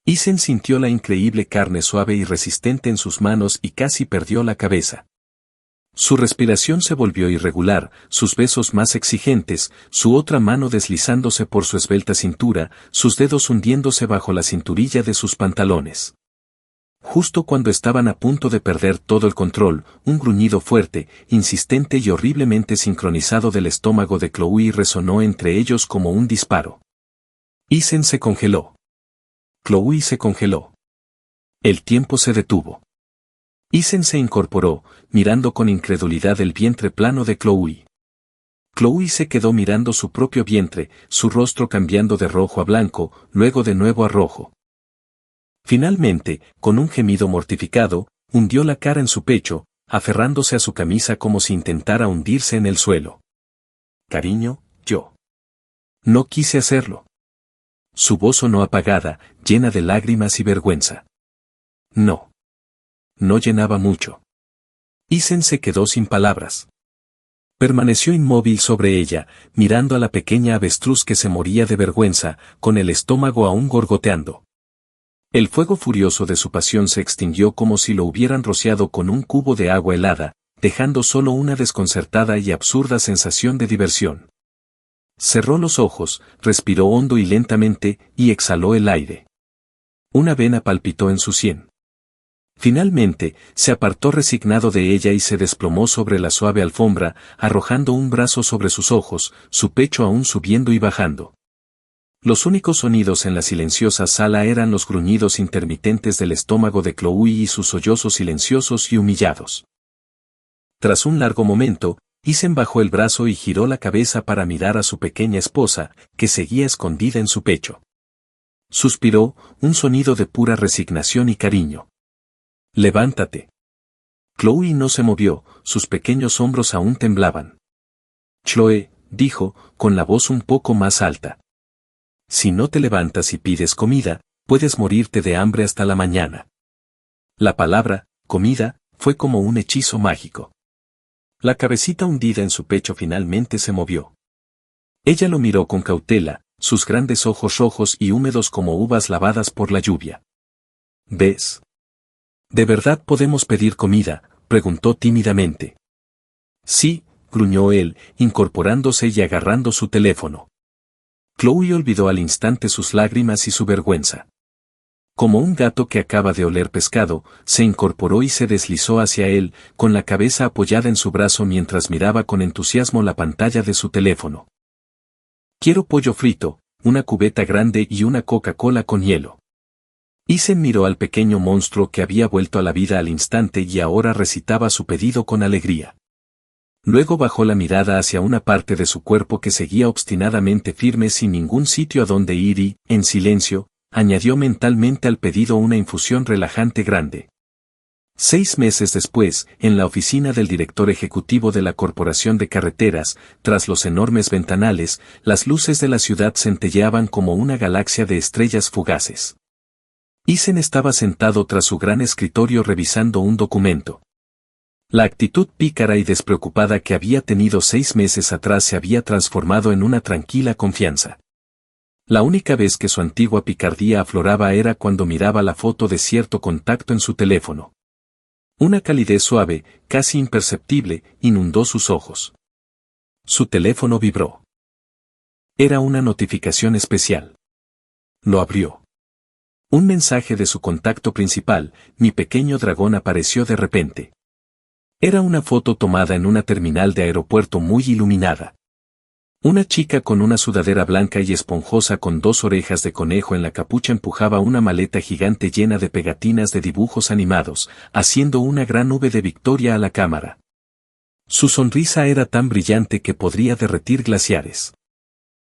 S1: Isen sintió la increíble carne suave y resistente en sus manos y casi perdió la cabeza. Su respiración se volvió irregular, sus besos más exigentes, su otra mano deslizándose por su esbelta cintura, sus dedos hundiéndose bajo la cinturilla de sus pantalones. Justo cuando estaban a punto de perder todo el control, un gruñido fuerte, insistente y horriblemente sincronizado del estómago de Chloe resonó entre ellos como un disparo. Isen se congeló. Chloe se congeló. El tiempo se detuvo. Isen se incorporó, mirando con incredulidad el vientre plano de Chloe. Chloe se quedó mirando su propio vientre, su rostro cambiando de rojo a blanco, luego de nuevo a rojo. Finalmente, con un gemido mortificado, Hundió la cara en su pecho, aferrándose a su camisa como si intentara hundirse en el suelo. Cariño, yo. No quise hacerlo. Su voz sonó apagada, llena de lágrimas y vergüenza. No. No llenaba mucho. Isen se quedó sin palabras. Permaneció inmóvil sobre ella, mirando a la pequeña avestruz que se moría de vergüenza, con el estómago aún gorgoteando. El fuego furioso de su pasión se extinguió como si lo hubieran rociado con un cubo de agua helada, dejando solo una desconcertada y absurda sensación de diversión. Cerró los ojos, respiró hondo y lentamente, y exhaló el aire. Una vena palpitó en su sien. Finalmente, se apartó resignado de ella y se desplomó sobre la suave alfombra, arrojando un brazo sobre sus ojos, su pecho aún subiendo y bajando. Los únicos sonidos en la silenciosa sala eran los gruñidos intermitentes del estómago de Chloe y sus sollozos silenciosos y humillados. Tras un largo momento, Isen bajó el brazo y giró la cabeza para mirar a su pequeña esposa, que seguía escondida en su pecho. Suspiró, un sonido de pura resignación y cariño. Levántate. Chloe no se movió, sus pequeños hombros aún temblaban. Chloe, dijo, con la voz un poco más alta. Si no te levantas y pides comida, puedes morirte de hambre hasta la mañana. La palabra, comida, fue como un hechizo mágico. La cabecita hundida en su pecho finalmente se movió. Ella lo miró con cautela, sus grandes ojos rojos y húmedos como uvas lavadas por la lluvia. ¿Ves? ¿De verdad podemos pedir comida?, preguntó tímidamente. Sí, gruñó él, incorporándose y agarrando su teléfono. Chloe olvidó al instante sus lágrimas y su vergüenza. Como un gato que acaba de oler pescado, se incorporó y se deslizó hacia él, con la cabeza apoyada en su brazo mientras miraba con entusiasmo la pantalla de su teléfono. Quiero pollo frito, una cubeta grande y una Coca-Cola con hielo. Isen miró al pequeño monstruo que había vuelto a la vida al instante y ahora recitaba su pedido con alegría. Luego bajó la mirada hacia una parte de su cuerpo que seguía obstinadamente firme sin ningún sitio a donde ir y, en silencio, añadió mentalmente al pedido una infusión relajante grande. 6 meses después, en la oficina del director ejecutivo de la Corporación de Carreteras, tras los enormes ventanales, las luces de la ciudad centelleaban como una galaxia de estrellas fugaces. Isen estaba sentado tras su gran escritorio revisando un documento. La actitud pícara y despreocupada que había tenido 6 meses atrás se había transformado en una tranquila confianza. La única vez que su antigua picardía afloraba era cuando miraba la foto de cierto contacto en su teléfono. Una calidez suave, casi imperceptible, inundó sus ojos. Su teléfono vibró. Era una notificación especial. Lo abrió. Un mensaje de su contacto principal, mi pequeño dragón, apareció de repente. Era una foto tomada en una terminal de aeropuerto muy iluminada. Una chica con una sudadera blanca y esponjosa con 2 orejas de conejo en la capucha empujaba una maleta gigante llena de pegatinas de dibujos animados, haciendo una gran nube de victoria a la cámara. Su sonrisa era tan brillante que podría derretir glaciares.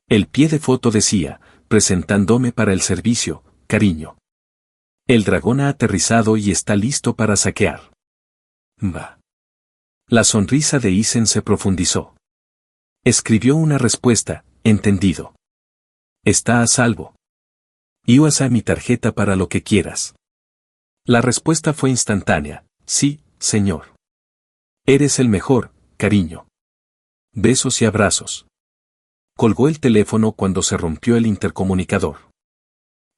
S1: El pie de foto decía, presentándome para el servicio, cariño. El dragón ha aterrizado y está listo para saquear. Va. La sonrisa de Isen se profundizó. Escribió una respuesta, entendido. Está a salvo. Y usa mi tarjeta para lo que quieras. La respuesta fue instantánea, sí, señor. Eres el mejor, cariño. Besos y abrazos. Colgó el teléfono cuando se rompió el intercomunicador.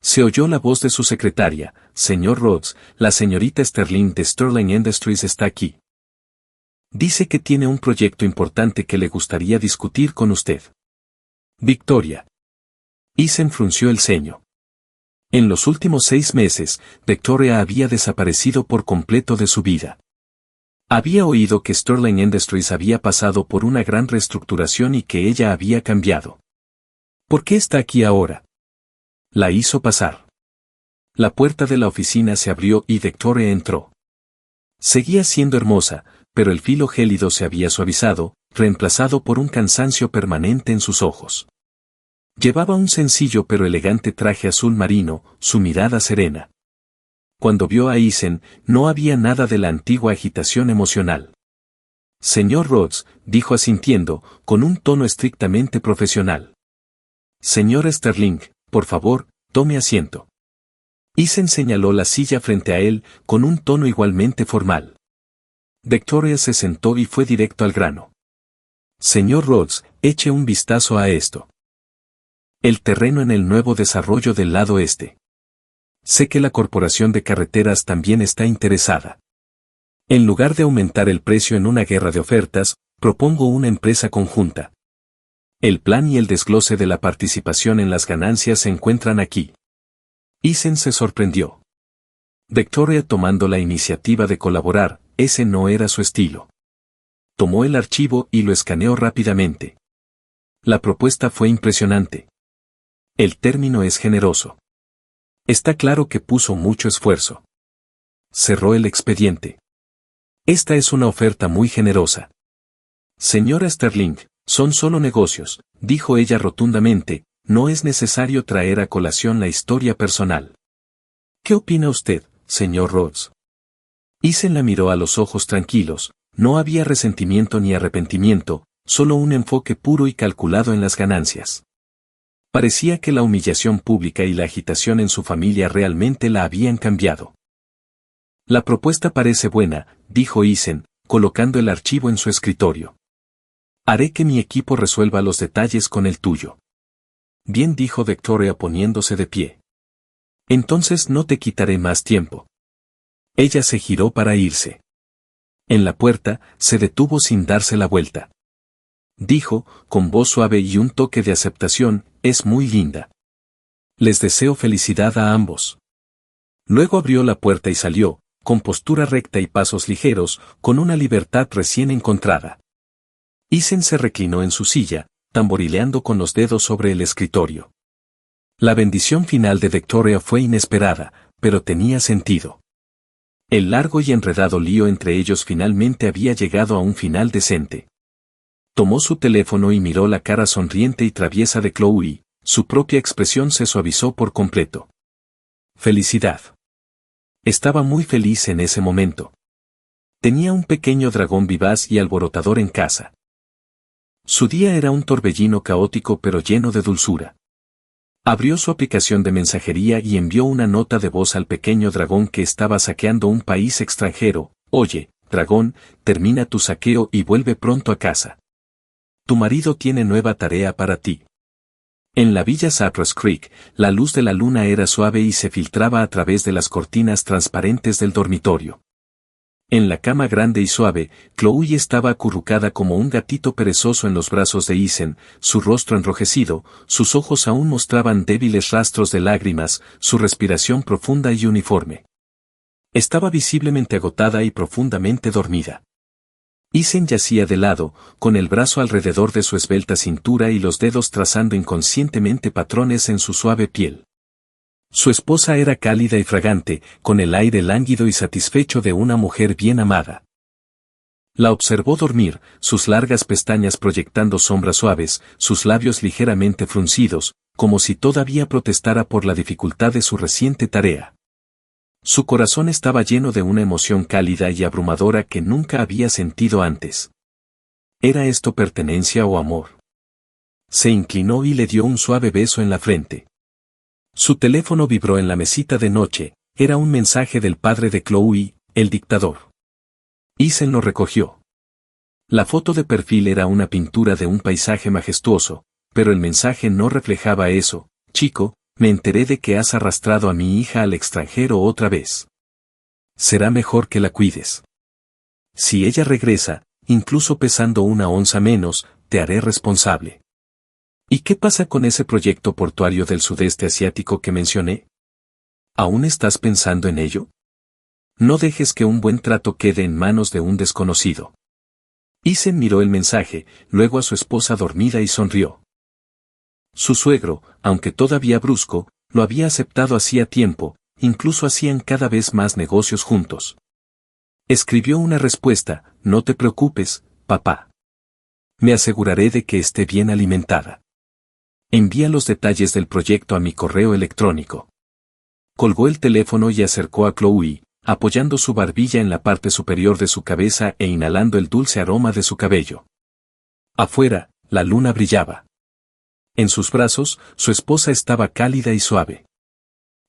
S1: Se oyó la voz de su secretaria, señor Rhodes, la señorita Sterling de Sterling Industries está aquí. Dice que tiene un proyecto importante que le gustaría discutir con usted. Victoria. Isen frunció el ceño. En los últimos 6 meses, Victoria había desaparecido por completo de su vida. Había oído que Sterling Industries había pasado por una gran reestructuración y que ella había cambiado. ¿Por qué está aquí ahora? La hizo pasar. La puerta de la oficina se abrió y Victoria entró. Seguía siendo hermosa, pero el filo gélido se había suavizado, reemplazado por un cansancio permanente en sus ojos. Llevaba un sencillo pero elegante traje azul marino, su mirada serena. Cuando vio a Isen, no había nada de la antigua agitación emocional. Señor Rhodes, dijo asintiendo, con un tono estrictamente profesional. Señor Sterling, por favor, tome asiento. Isen señaló la silla frente a él, con un tono igualmente formal. Victoria se sentó y fue directo al grano. Señor Rhodes, eche un vistazo a esto. El terreno en el nuevo desarrollo del lado este. Sé que la Corporación de Carreteras también está interesada. En lugar de aumentar el precio en una guerra de ofertas, propongo una empresa conjunta. El plan y el desglose de la participación en las ganancias se encuentran aquí. Isen se sorprendió. Victoria tomando la iniciativa de colaborar, ese no era su estilo. Tomó el archivo y lo escaneó rápidamente. La propuesta fue impresionante. El término es generoso. Está claro que puso mucho esfuerzo. Cerró el expediente. Esta es una oferta muy generosa. Señora Sterling, son solo negocios, dijo ella rotundamente, no es necesario traer a colación la historia personal. ¿Qué opina usted, señor Rhodes? Isen la miró a los ojos tranquilos, no había resentimiento ni arrepentimiento, solo un enfoque puro y calculado en las ganancias. Parecía que la humillación pública y la agitación en su familia realmente la habían cambiado. La propuesta parece buena, dijo Isen, colocando el archivo en su escritorio. Haré que mi equipo resuelva los detalles con el tuyo. Bien, dijo Victoria poniéndose de pie. Entonces no te quitaré más tiempo. Ella se giró para irse. En la puerta, se detuvo sin darse la vuelta. Dijo, con voz suave y un toque de aceptación, es muy linda. Les deseo felicidad a ambos. Luego abrió la puerta y salió, con postura recta y pasos ligeros, con una libertad recién encontrada. Isen se reclinó en su silla, tamborileando con los dedos sobre el escritorio. La bendición final de Victoria fue inesperada, pero tenía sentido. El largo y enredado lío entre ellos finalmente había llegado a un final decente. Tomó su teléfono y miró la cara sonriente y traviesa de Chloe, su propia expresión se suavizó por completo. Felicidad. Estaba muy feliz en ese momento. Tenía un pequeño dragón vivaz y alborotador en casa. Su día era un torbellino caótico pero lleno de dulzura. Abrió su aplicación de mensajería y envió una nota de voz al pequeño dragón que estaba saqueando un país extranjero. Oye, dragón, termina tu saqueo y vuelve pronto a casa. Tu marido tiene nueva tarea para ti. En la villa Cypress Creek, la luz de la luna era suave y se filtraba a través de las cortinas transparentes del dormitorio. En la cama grande y suave, Chloe estaba acurrucada como un gatito perezoso en los brazos de Isen, su rostro enrojecido, sus ojos aún mostraban débiles rastros de lágrimas, su respiración profunda y uniforme. Estaba visiblemente agotada y profundamente dormida. Isen yacía de lado, con el brazo alrededor de su esbelta cintura y los dedos trazando inconscientemente patrones en su suave piel. Su esposa era cálida y fragante, con el aire lánguido y satisfecho de una mujer bien amada. La observó dormir, sus largas pestañas proyectando sombras suaves, sus labios ligeramente fruncidos, como si todavía protestara por la dificultad de su reciente tarea. Su corazón estaba lleno de una emoción cálida y abrumadora que nunca había sentido antes. ¿Era esto pertenencia o amor? Se inclinó y le dio un suave beso en la frente. Su teléfono vibró en la mesita de noche, era un mensaje del padre de Chloe, el dictador. Isen lo recogió. La foto de perfil era una pintura de un paisaje majestuoso, pero el mensaje no reflejaba eso. Chico, me enteré de que has arrastrado a mi hija al extranjero otra vez. Será mejor que la cuides. Si ella regresa, incluso pesando 1 onza menos, te haré responsable. ¿Y qué pasa con ese proyecto portuario del sudeste asiático que mencioné? ¿Aún estás pensando en ello? No dejes que un buen trato quede en manos de un desconocido. Isen miró el mensaje, luego a su esposa dormida y sonrió. Su suegro, aunque todavía brusco, lo había aceptado hacía tiempo, incluso hacían cada vez más negocios juntos. Escribió una respuesta, no te preocupes, papá. Me aseguraré de que esté bien alimentada. Envía los detalles del proyecto a mi correo electrónico. Colgó el teléfono y acercó a Chloe, apoyando su barbilla en la parte superior de su cabeza e inhalando el dulce aroma de su cabello. Afuera, la luna brillaba. En sus brazos, su esposa estaba cálida y suave.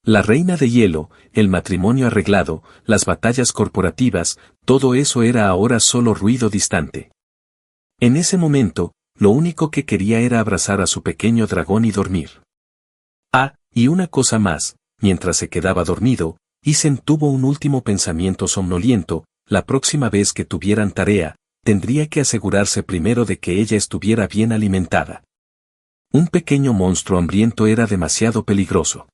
S1: La reina de hielo, el matrimonio arreglado, las batallas corporativas, todo eso era ahora solo ruido distante. En ese momento, lo único que quería era abrazar a su pequeño dragón y dormir. Ah, y una cosa más, mientras se quedaba dormido, Isen tuvo un último pensamiento somnoliento: la próxima vez que tuvieran tarea, tendría que asegurarse primero de que ella estuviera bien alimentada. Un pequeño monstruo hambriento era demasiado peligroso.